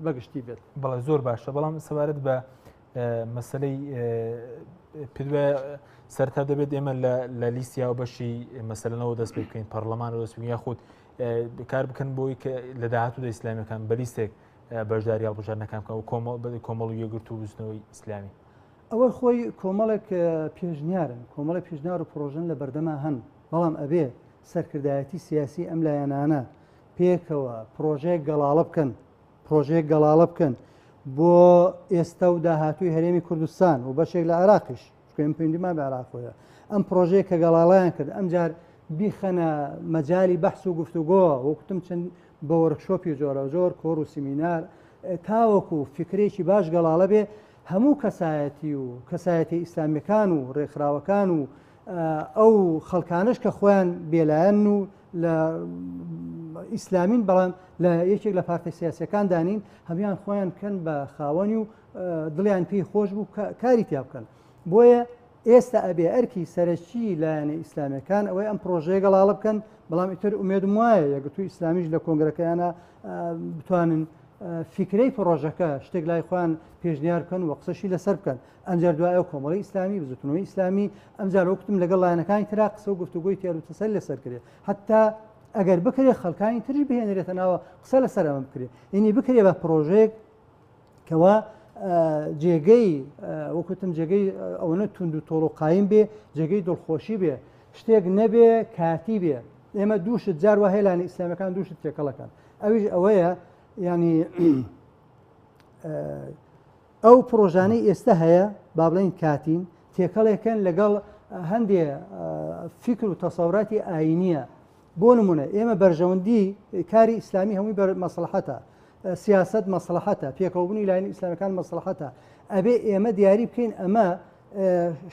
بەگشتی بێت بەڵێ زۆر باشە بەڵام سەبارەت بە مەسلەی پێ سەرتا دەبێت ئێمە لە لیستیا و بەشی مەسەلەنەوە دەست پێ بکەین پەرلەمان و دەست بکەین یاخود کار بکەن بۆی کە لە داهاتوودا ئیسلامیەکان بە لیستێک بەشداری هەڵبژاردنەکان بکەن و کۆمەڵ و یەکگرتوو بستنەوەی ئیسلامی ئەوە خۆی کۆمەڵێک پێشنیارن کۆمەڵی پێشنیار و پرۆژن لە بەردەما هەن بەڵام ئەبێ سەرکردایەتی سیاسی ئەم لایەنانە پێکەوە پرۆژەیەک گەڵاڵە بکەن بۆ ئێستا و داهاتووی هەرێمی کوردستان و بەشێک لە عێراقیش چکەم پەیوەندیمان بە عێراقۆیە ئەم پرۆژەیە کە گەڵاڵیان کرد ئەمجار بیخەنە مەجای بەحث و گفتوگۆ وەکوتم چەند بە وەرکشۆپی جۆرە جۆر کۆڕ و سیمینار تاوەکو فکرێکی باش گەڵاڵە بێ هەموو کەسایەتی و کەسایەتی ئیسلامیەکان و ڕێکخراوەکان و ئەو خەڵکانش کە خۆیان بێلایەن و لە ئیسلامین بەڵام لە یەکێک لە پارتە سیاسیەکان دانین هەمیان خۆیان کەن بە خاوەنی و دڵیان پێی خۆش بوو کاری تیا بکەن بۆیە ئێستا ئەبێ ئەرکی سەرەکی لایەنە ئیسلامیەکان ئەوەی ئەم پرۆژەیە گەڵاڵە بکەن بەڵام ئیتر ئومێدم وایە یەکگرتووی ئیسلامیش لە کۆنگرەکەیانە بتوانن فکرەی پرۆژەکە شتێک لای خۆیان پێشنیار بکەن و قسەشی لەسەر بکەن ئەمجار دوایە کۆمەڵی ئیسلامی بزوتنەوەی ئیسلامی ئەمجار وەکتم لەگەڵ لایەنەکانی ترا قسە و گفتوگۆی تیار و تەسەل لەسەر کرێ حتا ئەگەر بکرێ خەڵکانی تریش بهێنرێتە ناوە قسە لەسەر ئەمە بکرێ ئینی بکرێ بە پرۆژەیەک کەوا جێگەی وەکوتم جێگەی ئەوەنە تونند و تۆڵ و قایم بێ جێگەی دڵخۆشی بێ شتێک نەبێ کاتی بێ ئێمە دووشت جار وە هێلانی ئیسلامیەکان دووشت تێکەڵەکان ئەویش ئەوەیە ینی ئەو پرۆژانەی ئێستا هەیە با بڵین کاتین تێکەڵێکن لەگەڵ هەندێ فکر و تەسەوراتی ئاینیە بۆ نمونە ئێمە بەرژەوەندی کاری ئیسلامی هەمووی مەسلحەتە سیاست مەسلحەتە پێکەوەبوونی لایەنی ئیسلامیەکان مەسلحەتە ئەبێ ئێمە دیاری بکەین ئەمە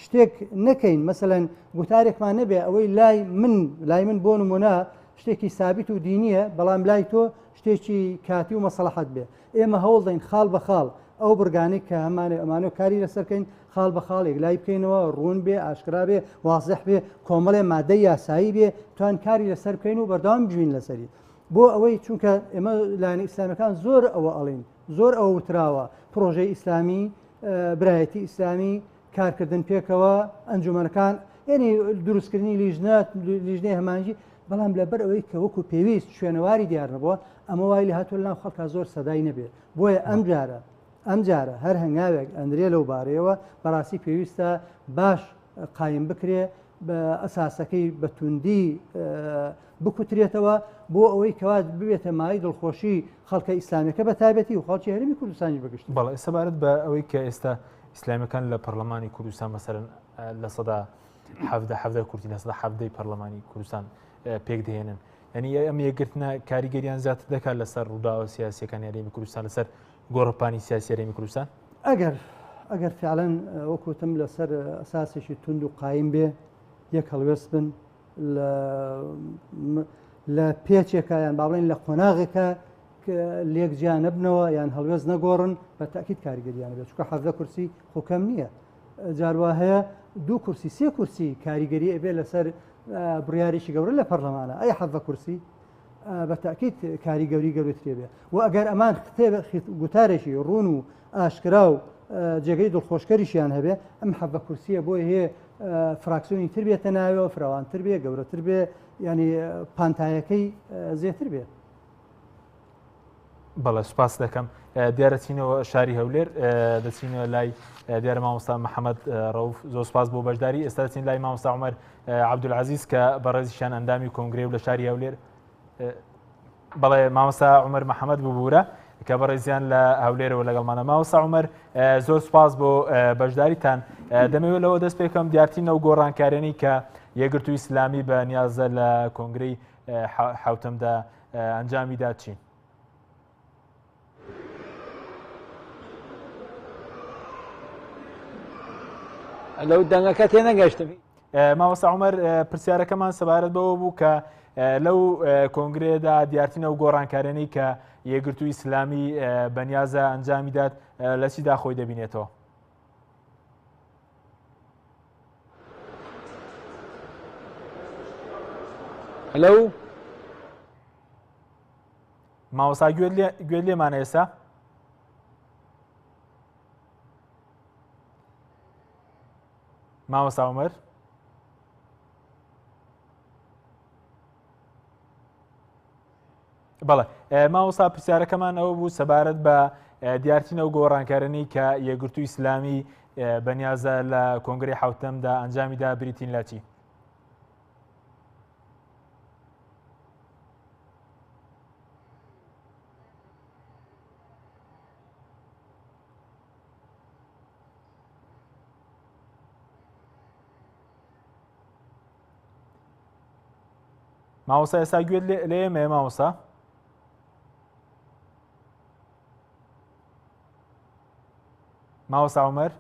شتێک نەکەین مەسەلەن گوتارێکمان نەبێ ئەوەی لای من بۆ نمونە شتێکی سابیت و دینیە بەڵام لای تۆ شتێکی کاتی و مەسلحەت بێ ئێمە هەوڵ دەین خاڵ بە خاڵ ئەو بڕگانەی کە ئەمانە کاری لەسەرکەین خاڵ بە خاڵێک لای بکەینەوە ڕوون بێ ئاشکرا بێ وازح بێ کۆمەڵێ مادەی یاسایی بێ توان کاری لەسەر بکەین و بەردەوام بژین لەسەری بۆ ئەوەی چونکە ئێمە لایەنی ئیسلامیەکان زۆر ئەوە ئەڵین زۆر ئەوە وتراوە پرۆژەی ئیسلامی برایەتی ئیسلامی کارکردن پێکەوە ئەنجومەنەکان یعنی دروستکردنی لیژنەی هەمانجی بەڵام لەبەر ئەوەی کە وەکو پێویست شوێنەواری دیار نەبووە ئەمە وای لە هاتووە لەناو خەڵکا زۆر سەدای نەبێت بۆیە ئەم جارە هەر هەنگاوێک ئەندرێ لەو بارەیەوە بەڕاستی پێویستە باش قایم بکرێ بە ئەساسەکەی بەتوندی بکوترێتەوە بۆ ئەوەی کەوا ببێتە مای دڵخۆشی خەڵکە ئیسلامیەکە بە تایبەتی و خەڵکی هەرێمی کوردستانی بەگشت. بەڵێ سەبارەت بە ئەوەی کە ئێستا ئیسلامیەکان لە پەرلەمانی کوردستان مەسەرەن لە سەدا حەفدە کورتی لە سەدا حەفدەی پەرلەمانی کوردستان پێک دەهێنن. یعنی ئەم یەکگرتنە کاریگەریان زیاتر دەکات لەسەر ڕووداوە سیاسیەکان هەرێمی کوردستان لەسەر گۆڕەپانی سیاسی هەرێمی کوردستان. ئەگەر فعلەن وەکوتم لەسەر ئەساسێکی تند و قایم بێ یەک هەڵوێست بن لە پێچێکە یان باڵێن لە قۆناغێکە لێک جیان نەبنەوە یان هەڵوێز نەگۆڕن بە تاکید کاریگەریانە بێت چونکە حەفدە کورسی خۆکەم نییە. جاروا هەیە 2 کورسی 3 کورسی کاریگەری ئەبێ لەسەر بڕیاریشی گەورە لە پەرلەمانە ئەی حەفدە کورسی بە تاکید کاریگەوری گەورەترێ بێ و ئەگەر ئەمان گوتارێکی ڕوون و ئاشکرا و جێگەی دڵخۆشکەریشیان هەبێ ئەم حەفدە کورسیە بۆی هەیە فراکسیۆنی تر بێتە ناوێەوە فراوانتر بێ گەورەتر بێ ینی پانتایەکەی زیاتر بێت. بەڵێ سوپاس دەکەم. دیارەچینەوە شاری هەولێر دەچینەوە لای دیارە مامۆستا محەممەد ڕەوف زۆر سپاس بۆ بەشداری. ئێستا دەچین لای مامۆستا عومەر عەبدولعەزیز کە بەڕێزیشان ئەندامی کۆنگرێ و لە شاری هەولێر. بەڵێ مامۆستا عومەر محەممەد ببوورە کە بەڕێزیان لە هەولێرەوە لەگەڵمانە. مامۆستا عومەر زۆر سپاس بۆ بەشداریتان. دەمەوێت لەوە دەست پێکەم دیارتینە و گۆڕانکارێنی کە یەکگرتووی ئیسلامی بە نیازە لە کۆنگرەی حوتەمدا ئەنجامی دا چین. لەو دەنگەکە تێنەگەشتم. مامۆستا عومەر پرسیارەکەمان سەبارەت بەوە بوو کە لەو کۆنگرێدا دیارتینە و گۆڕانکارێنی کە یەکگرتووی ئیسلامی بەنیازە ئەنجامی دات لە چیدا خۆی دەبینێتەوە؟ لەو مامۆستا گوێ لێمانە ئێستا؟ مامۆستا عومەر بەڵێ مامۆستا پرسیارەکەمان ئەوە بوو سەبارەت بە دیارتینە و گۆڕانکارێنی کە یەکگرتووی ئیسلامی بەنیازە لە کۆنگرەی حوتەمدا ئەنجامیدا بریتین لە چی؟ مامۆستا ئێستا گوێت لێمێ مامۆستا؟ مامۆستا عومەر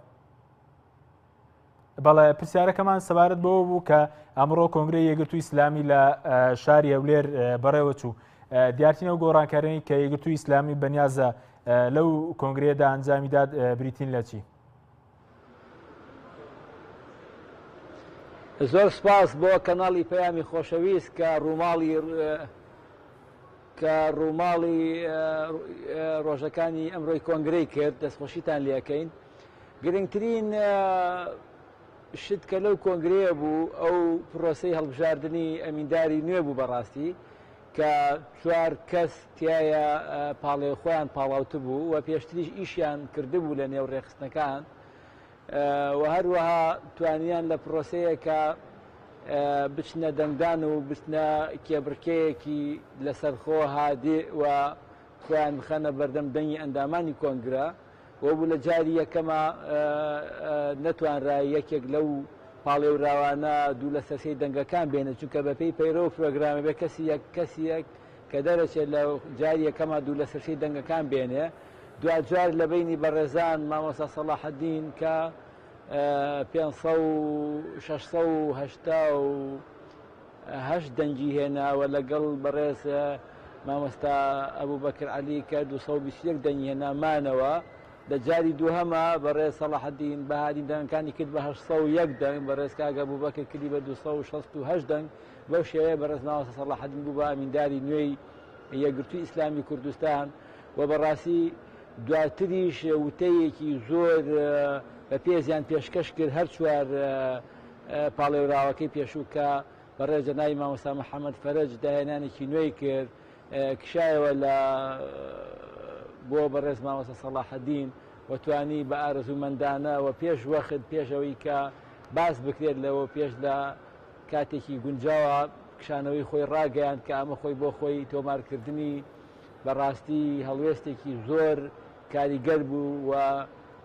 بەڵێ پرسیارەکەمان سەبارەت بەوە بوو کە ئەمڕۆ کۆنگرەی یەکگرتووی ئیسلامی لە شاری هەولێر بەڕێوە چوو. دیارتینە و گۆڕانکارێنی کە یەکگرتووی ئیسلامی بەنیازە لەو کۆنگرەیەدا ئەنجامی داد بریتین لە چی؟ زۆر سپاس بۆ کەناڵی پەیامی خۆشەویست کە ڕووماڵی ڕۆژەکانی ئەمڕۆی کۆنگرەی کرد دەستخۆشیتان لێەکەین. گرنگترین شت کە لەو کۆنگرەیە بوو ئەو پرۆسەی هەڵبژاردننی ئەمینداری نوێ بوو بەڕاستی کە 4 کەس تایە پاڵێ خۆیان پاڵاوتە بوو و پێشتریش ئیشیان کردبوو لە نێو ڕێخستنەکان و هەروەها توانیان لە پرۆسەیەکە بچنە دەنگدان و بچنە کێبڕکەیەکی لەسەرخۆ هادێ و خۆیان بخەنە بەردەم دەنگی ئەندامانی کۆنگرە و بوو لە جاری یەکەمە نەتوانرا یەکێک لەو پاڵێوراوانە دوو لە سەرسەی دەنگەکان بێنە چونکە بەپێی پەیرەوە پرۆگرامە بێ کەسیەک کە دەرەچێت لە جاری یەکەمە دوو لە سەرسەی دەنگەکان بێنێ. دوجار لە بینی بەڕێزان مامۆستا سەلاحەدین کە 688 دەنگی هێناوە لەگەڵ بەڕێز مامۆستا ئەبوبەکر عەلی کە 221 دەنگی هێنامانەوە. لە جاری دووهەمە بەڕێز سەلاحەدین بەهادین دەنگەکانی کرد بە 801 دەنگ بەڕێز کاگە ئەبوبەکر کردی بە 268 دەنگ. بەو شێوەیە بەڕێز مامۆستا سەلاحەدین بوو بە ئەمینداری نوێی یەکگرتووی ئیسلامی کوردستان و بەڕاستی دواتریش وتەیەکی زۆر بە پێزیان پێشکەش کرد هەر 4 پاڵێوراوەکەی پێشوو کە بەڕێز جەنابی مامۆستا محەممەد فەرەج داهێنانێکی نوێی کرد کشایەوە بۆ بەڕێز مامۆستا سەلاحەدین و توانی بە ئارەزومەندانە و پێش وەخت پێشەوەی کە باس بکرێت لەوە پێش لە کاتێکی گونجاوە کشانەوەی خۆی ڕاگەیان کە ئەمە خۆی بۆ خۆی تۆمارکردنی بەڕاستی هەڵوێستێکی زۆر کاریگەر بوو و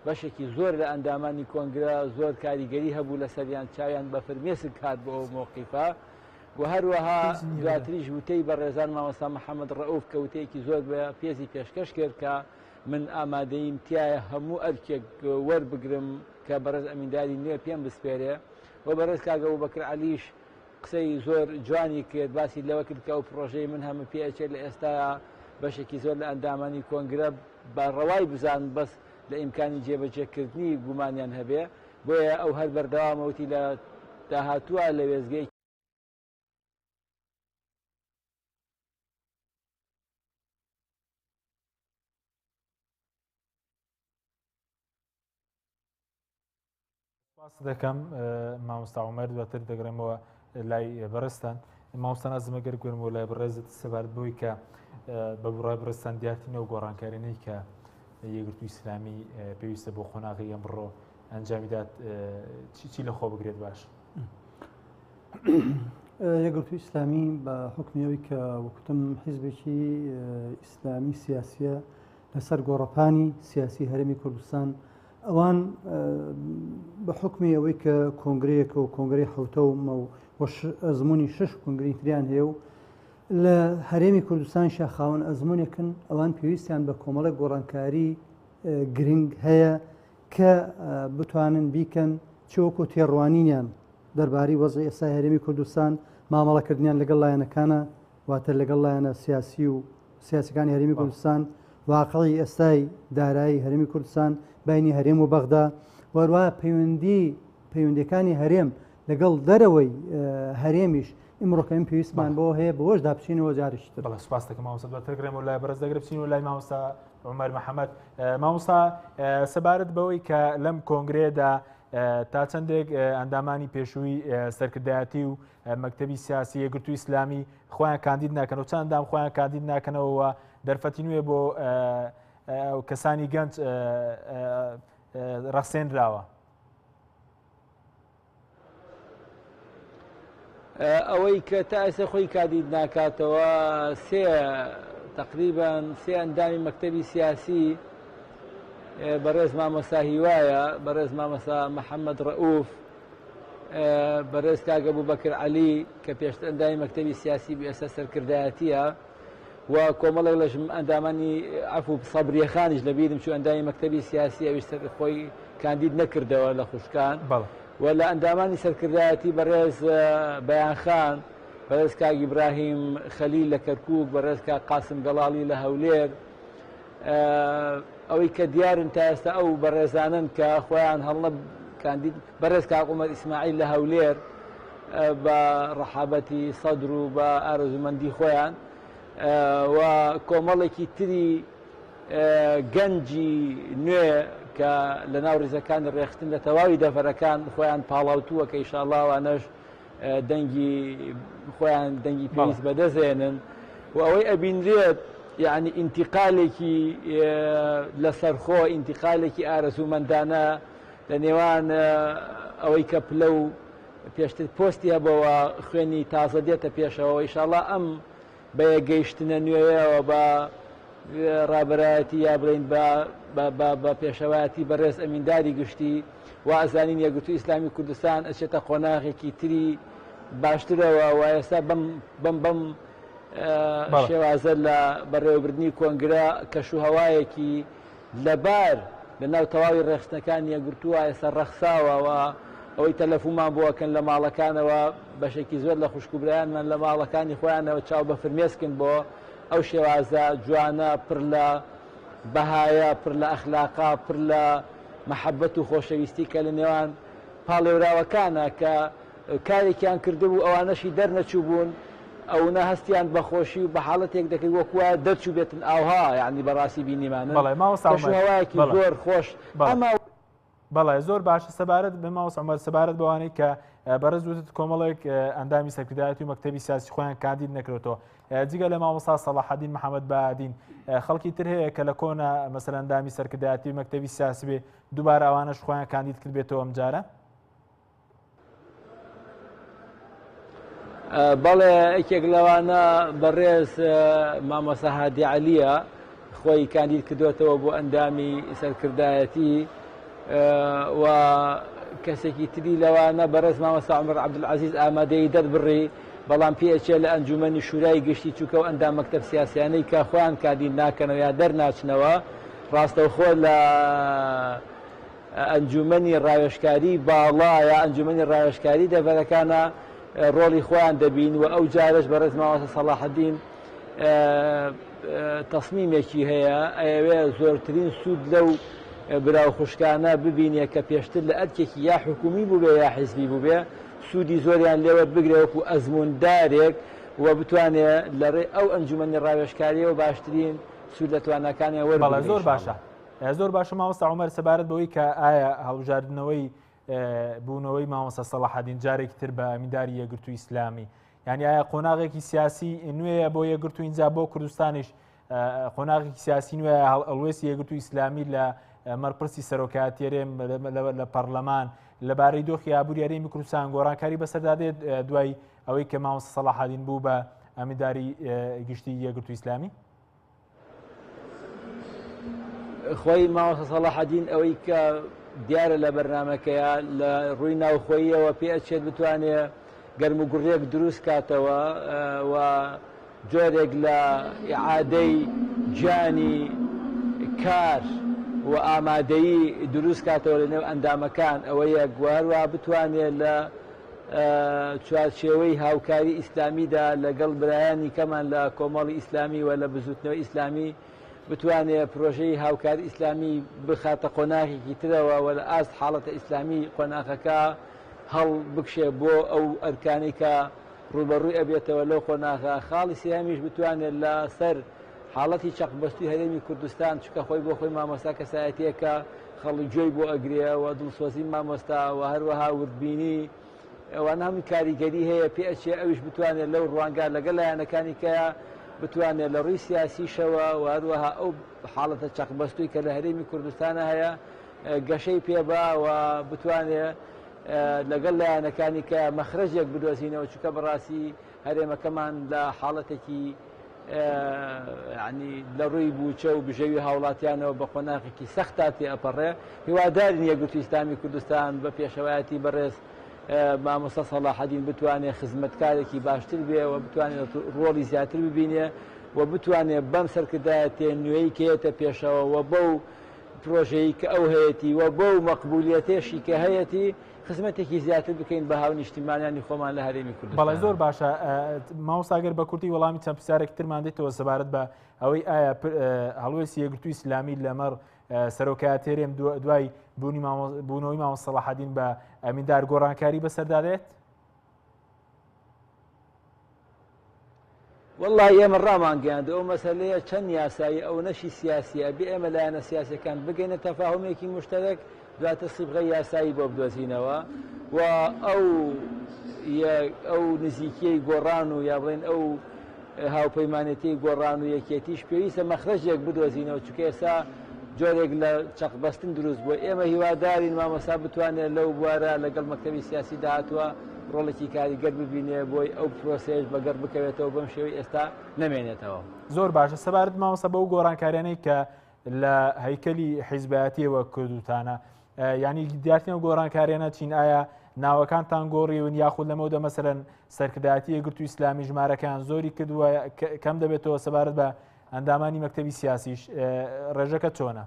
بەشێکی زۆر لە ئەندامانی کۆنگرە زۆر کاریگەری هەبوو لە سەریان چاویان بە فرمێسک کات بۆ ئەو مۆقیفە و هەروەها دواتریش وتەی بە ڕێزان مامۆستا محەممەد ڕەئوف کە وتەیەکی زۆر بە پێزی پێشکەش کرد کە من ئامادەیم تایە هەموو ئەرکێک وەربگرم کە بەڕێز ئەمینداری نوێ پێم بسپێرێ و بەڕێز کاگە بوبەکر عەلیش قسەی زۆر جوانی کرد باسی لەوە کرد کە ئەو پرۆژەی من هەموو پێچێت لە ئێستا بەشێکی زۆر لە ئەندامانی کۆنگرە بە ڕەوای بزان بەس لە ئیمکانی جێبەجێکردنی گومانیان هەبێ بۆیە ئەو هەر بەردەوامەوتی لە داهاتووە لە وێزگەی باس دەکەم مامۆستا عومەر دواتر دەگەڕێمەوە لای بەڕێستان مامۆستا نازمە گەر گوێنەوە لای بەڕێزت سەبارەت بەوەی کە بە بڕای بەڕێستان دیارتینەوە گۆڕانکارانەی کە یەکگرتووی ئیسلامی پێویستە بۆ خۆناغی ئەمڕۆ ئەنجامیدات چی لە خۆ بگرێت باش؟ یەکگرتووی ئیسلامی بە حکمیەوەی کە وەکوتم حیزبێکی ئیسلامی سیاسیە لەسەر گۆڕەپانی سیاسی هەرێمی کوردستان ئەوان بە حکمی ئەوەی کە کۆنگرەیەکە و کۆنگرەی حوتەومە و ئەزمموی 6 کۆنگری تریان هەیە و لە هەرێمی کوردستان شاخاون ئەزممونێکن ئەوان پێویستیان بە کۆمەڵە گۆڕانکاری گرنگ هەیە کە بتوانن بیکەن چۆکو تێڕوانینیان دەربارەی وەزعی ئێستای هەرێمی کوردستان مامەڵەکردنیان لەگەڵ لایەنەکانە واتە لەگەڵ لایەنە سیاسی و سیاسەکانی هەرێمی کوردستان واقعی ئێستای دارایی هەرێمی کوردستان بینی هەرێم و بەغدا وەروە پەیوەندیەکانی هەرێم لەگەڵ دەرەوەی هەرێمیش ئمڕۆکەم پێویستمان بۆ هەیە بەوەش دابچینەوە جاریشتر. بەڵێ سوپاس دەکەم مامۆستا دواتر گرێمەوە لای بەڕێز دەگرێ بچینەوە لای مامۆستا عومەر محەممەد. مامۆستا سەبارەت بەوەی کە لەم کۆنگرێدا تا چەندێک ئەندامانی پێشووی سەرکردایەتی و مەکتەبی سیاسی یەکگرتووی ئیسلامی خۆیان کاندید ناکەن و چەند ئەندام خۆیان کاندید ناکەنەوە دەرفەتی نوێ بۆ کەسانی گەنج ڕەخسێنراوە. ئەوەی کە تا ئێستا خۆی کاندید ناکاتەوە تقریبان سێ ئەندامی مەکتەبی سیاسی بەڕێز مامۆستا هیوایە، بەڕێز مامۆستا محەممەد ڕەئوف، بەڕێز کاگە بوبەکر عەلی کە پێشتر ئەندامی مەکتەبی سیاسی بە ئێستا سەرکردایەتیە و کۆمەڵێک لە ئەندامانی عەفو سەبریەخانیش لەبیرم چوو ئەندامی مەکتەبی سیاسی ئەویش خۆی کاندید نەکردەوە لە خوشکان و لە ئەندامانی سەرکردایەتی بەڕێز بەیانخان، بەڕێز کاک ئیبراهیم خەلیل لە کەرکووک، بەڕێز کاک قاسم گەڵاڵی لە هەولێر، ئەوەی کە دیارن تا ئێستا ئەو بەڕێزانن کە خۆیان هەڵنە کاندید، بەڕێز کاک عومەر ئیسماعیل لە هەولێر بە ڕەحابەتی سەدر و بە ئارەزومەندی خۆیان و کۆمەڵێکی تری گەنجی نوێ کە لە ناو ڕێزەکانی ڕێختن لە تەواوی دەفەرەکان خۆیان پاڵاوتووە کە ئیشاڵڵاوانەش دەنگی خۆیان دەنگی پێویست بەدەزێنن و ئەوەی ئەبینرێت یعنی ئینتیقالێکی لەسەرخۆ ئینتیقالێکی ئارەزومەندانە لە نێوان ئەوەی کە پلە و پێشتر پۆستی هەبەوە خوێنی تازە دێتە پێشەوە ئیشاڵڵا ئەم بە یەکگەیشتنە نوێیەوە بە ڕابەرایەتی یا بڵین بە پێشەوایەتی بەڕێز ئەمینداری گشتی و ئەزانین یەکگرتووی ئیسلامی کوردستان ئەچێتە قۆناغێکی تری باشترەوە و ئێستا بەم شێوازە لە بەڕێوەبردننی کۆنگرە کەشوهەوایەکی لەبار لە ناو تەواوی ڕێخستنەکانی یەکگرتووە ئێستا ڕەخساوە و ئەوەی تەلەفۆنمان بۆکەن لە ماڵەکانەوە بەشێکی زۆر لە خوشکوبرایانمان لە ماڵەکانی خۆیانەوە چاو بە فرمێسکن بۆ ئەو شێوازە جوانە پڕ لە بەهایە پڕ لە ئەخلاقا پڕ لە مەحەبەت و خۆشەویستی کە لە نێوان پاڵێوراوەکانە کە کارێکیان کردبوو ئەوانەشی دەرنەچوو بوون ئەوە هەستیان بەخۆشی و بە حاڵەتێک دەکەی وەکوە دەرچوو بێتن ئاوها یعنی بەڕاستی بینیمانە هەوایەکی زۆر خۆش ئەمە بەڵێ زۆر باشە سەبارەت بە مامۆستا عومەر سەبارەت بەوانەی کە بەڕێز وتت کۆمەڵێک ئەندامی سەرکردایەتی و مەکتەبی سیاسی خۆیان کاندید نەکرێتەوە جگە لە مامۆستا سەلاحەدین محەممەد بەهادین خەڵکی تر هەیە کە لە کۆنا مەسەلەن ئەندامی سەرکردایەتی و مەکتەبی سیاسی بێ دووبارە ئەوانەش خۆیان کاندید کرد بێتەوە ئەم جارە؟ بەڵێ یەکێک لەوانە بەڕێز مامۆستا هادی عەلیە خۆی کاندید کردوێتەوە بۆ ئەندامی سەرکردایەتی و کەسێکی تری لەوانە بەڕێز مامۆستا عومەر عەبدولعەزیز ئامادەی دەربڕی بەڵام پێچێت لە ئەنجومەنی شورای گشتی چووکە و ئەندام مەکتەب سیاسیانەی کە خۆیان کاندید ناکەنەوە یا دەرناچنەوە ڕاستەوخۆ لە ئەنجومەنی ڕاوێژکاری باڵا یا ئەنجومەنی ڕاوێژکاری دەڤەرەکانە ڕۆڵی خۆیان دەبین و ئەو جارش بەڕێز مامۆستا سەلاحەدین تەسمیمێکی هەیە ئەوێ زۆرترین سوود لەو براو خوشکانە ببینێ کە پێشتر لە ئەرکێکی یا حکومی بووبێ یا حیزبی بووبێ سوودی زۆریان لێوە بگرێوەکو ئەزموندارێک و بتوانێت لەڕێ ئەو ئەنجومەنی ڕاوێژکاریەوە باشترین سوود لە توانەکانیان وەربگرێت. زۆر باشە زۆر باشە مامۆستا عومەر سەبارەت بەوەی کە ئایا هەڵبژاردنەوەی بوونەوەی مامۆستا سەلاحەدین جارێکی تر بە ئەمینداری یەکگرتووی ئیسلامی یعنی ئایا قۆناغێکی سیاسی نوێیە بۆ یەکگرتووی اینجا بۆ کوردستانیش قۆناغێکی سیاسی نوێ هەڵوێستی یەکگرتووی ئیسلامی لە مەرپرسی سەرۆکایەتیێرێم لە پەرلەمان لەبارەی دۆخی ئابووری هەرێمی کوردستان گۆڕانکاری بەسەردادێت دوای ئەوەی کە مامۆستا سەلاحەدین بوو بە ئەمینداری گشتی یەکگرتووی ئیسلامی؟ خۆی مامۆستا سەلاحەدین ئەوەی کە دیارە لە بەرنامەکەیە لە ڕووی ناوخۆییەوە پێ ئەچێت بتوانێت گەرم و گوڕێک دروست کاتەوە و جۆرێک لە ئیعادەی گیانی کار و ئامادەیی دروست کاتەوە لە نێو ئەندامەکان ئەوە یەکواروا بتوانێت لە چوارچێوەی هاوکاری ئیسلامیدا لەگەڵ برایانی کەمان لە کۆمەڵی ئیسلامی و لە بزوتنەوەی ئیسلامی بتوانێت پرۆژەی هاوکاری ئیسلامی بخاتە قۆناغێکی ترەوە و لە ئاست حاڵەتە ئیسلامی قۆناغەکە هەڵ بکشێ بۆ ئەو ئەرکانەی کە ڕوبەڕووی ئەبێتەوە لەو قۆناغە. خاڵی سێهەمیش بتوانێت لە سەر حاڵەتی چەقبەستوی هەرێمی کوردستان چکە خۆی بۆ خۆی مامۆستا کەسایەتیەکە خەڵی گوێی بۆ ئەگرێ و دڵسۆزی مامۆستا و هەروەها وردبینی ئەوانە هەمووی کاریگەری هەیە پێ ئەچێ ئەویش بتوانێت لەو ڕوانگە لەگەڵ لایەنەکانی کەیە بتوانێت لە ڕووی سیاسیشەوە و هەروەها ئەو حاڵەتە چەقبەستووی کە لە هەرێمی کوردستانە هەیە گەشەی پێبا و بتوانێت لەگەڵ لایەنەکانی کە مەخرەجێک بدۆزینەوە چونکە بەڕاستی هەرێمەکەمان لە حاڵەتێکی ینی لە ڕووی بووچە و بژەوی هاوڵاتیانەوە بە قۆناغێکی سەختا تێ ئەپەڕێ هیوادارین یەکگرتووی ئیسلامی کوردستان بە پێشەوایەتی بەڕێز مامۆستا سەلاحەدین بتوانێت خزمەتکارێکی باشتر بێ و بتوانێت ڕۆڵی زیاتر ببینێ و بتوانێت بەم سەرکردایەتێ نوێی کێتە پێشەوە و بەو پرۆژەی کە ئەو هەیەی و بەو مەقبولیەتێشی کە هەیەی خزمەتێکی زیاتر بکەین بە هاو نیشتیمانیانی خۆمان لە هەرێمی کوردستان. بەڵێ زۆر باشە مامۆستاگەر بە کورتی وەڵامی چەند پرسیارێکی ترمان دێتەوە سەبارەت بە ئەوەی ئایا هەڵوێستی یەکگرتووی ئیسلامی لەمەڕ سەرۆکایەتیێرێم دوای بوونەوەی مامۆستا سەلاحەدین بە ئەمیندار گۆڕانکاری بەسەردادێت؟ والله ئێمە ڕامانگەیاند ئەو مەسەلەیە چەند یاسایی ئەو نەشی سیاسیە بێ ئێمە لایەنە سیاسەکان بگەینە تەفاهمێکی مشتەرەک دواتە سیبغەی یاسایی بۆ بدۆزینەوە و ئەو نزیکیەی گۆڕان و یا بڵێن ئەو هاوپەیمانێتی گۆڕان و یەکێتیش پێویستە مەخرەجێک بدۆزینەوە چونکە ئێستا جۆرێک لە چەقبەستن دروست بووە. ئێمە هیوادارین مامۆستا بتوانێت لەو بوارە لەگەڵ مەکتەبی سیاسی داهاتوە ڕۆڵێکی کاریگەر ببینێ بۆی ئەو پرۆسێژ بەگەر بکەوێتەوە بەم شێوەی ئێستا نەمێنێتەوە. زۆر باشە سەبارەت مامۆستا بەو گۆڕانکاریانەی کە لە هەیکەلی حیزبایەتیەوە کوردستانە ینی دیارتنەوە گۆڕانکاریانە چین ئایا ناوەکانتان گۆڕیون یاخود لەمەوە مەسەرەن سەرکردایەتی یەکگرتووی ئیسلامی ژمارەکان زۆری کردووە کەم دەبێتەوە سەبارەت بە ئەندامانی مەکتەبی سیاسیش ڕێژەکە چۆنە؟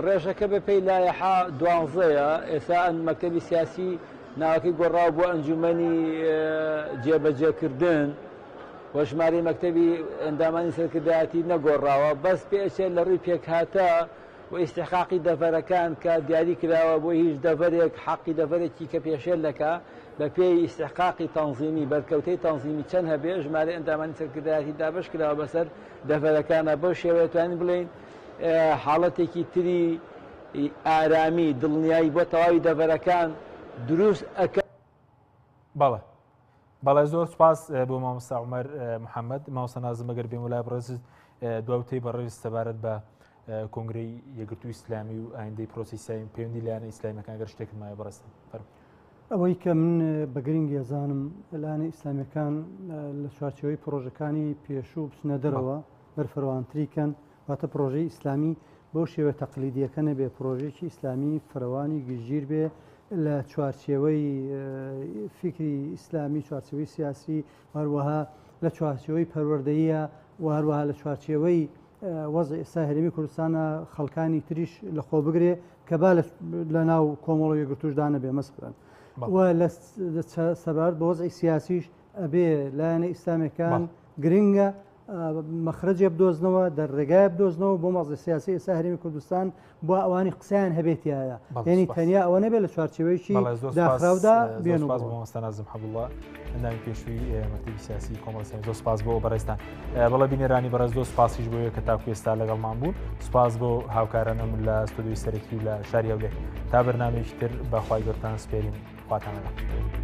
ڕێژەکە بە پێی لایەحا 12ەیە ئێستا مەکتەبی سیاسی ناوەکەی گۆڕاو بۆ ئەنجومەنی جێبەجێکردن و ژمارەی مەکتەبی ئەندامانی سەرکردایەتی نەگۆڕاوە بەس پێچێت لە ڕووی پێکهاتە و ئیستحقاقی دەڤەرەکان کە دیاری کراوە بۆ هیچ دەڤەرێک حەقی دەڤەرێکی کە پێشێل دەکا بە پێی ئیستحقاقی تەنزیمی بەرکەوتەی تەنزیمی چەند هەبێ ژمارەی ئەندامانی سەرکردایەتی دابش کراوە بەسەر دەڤەرەکانە بەو شێوەیە توانین بڵێن حاڵەتێکی تری ئارامی دڵنیایی بۆ تەواوی دەڤەرەکان دروست ئەکە. بەڵێ زۆر سوپاس بۆ مامۆستا عومەر محەممەد مامۆستا نازم ئەگەر بێم وڵای بڕێز دواوتەی بەڕێز سەبارەت بە کۆنگرەی یەکگرتووی ئیسلامی و ئایندەی پرۆسیسایی پەیوەندی لایەنە ئیسلامیەکان گەر شتێکت مایە بەڕێستە ئەوەی کە من بە گرنگی ئەزانم لەلایەنی ئیسلامیەکان لە چوارچێوەی پرۆژەکانی پێشوو بچنە دەرەوە بەرفەروانتریکەن واتە پرۆژەی ئیسلامی بۆ شێوە تەقلیدیەکە نەبێ پرۆژێکی ئیسلامی فراوانی گشتگیر بێ لە چوارچێوەی فکری ئیسلامی چوارچێوەی سیاسی هەروەها لە چوارچێوەی پەروەردەییە و هەروەها لە چوارچێوەی وەزع ئێستا هەرێمی کوردستانە خەڵکانی تریش لە خۆ بگرێ کە با لە ناو کۆمەڵە یەکگرتوشدا نەبێ مەسڵەن و لە سەبارەت بە وەزعی سیاسیش ئەبێ لایەنە ئیسلامیەکان گرنگە مەخرەجێ بدۆزنەوە دەرڕێگای بدۆزنەوە بۆ مەزی سیاسی ئێستا هەرێمی کوردستان بۆ ئەوانی قسەیان هەبێتیایە یعنی تەنیا ئەوە نەبێت لە چوارچێوەیەکی داخراودا بێن مۆستانازم حەبوڵڵا ئەندامی پێشووی مەکتەبی سیاسی کۆمەڵسانی زۆر سپاس بۆ بەڕێستان بەڵێ بینێرانی بەڕێز زۆر سپاسیش بۆیە کە تاکو ئێستا لەگەڵمان بوون سپاس بۆ هاوکارانم لە ستودیۆی سەرەکی و لە شاری هەولێر تا بەرنامەیەکی تر بەخوای گەورتان سپێرین خواتان لەگەڵ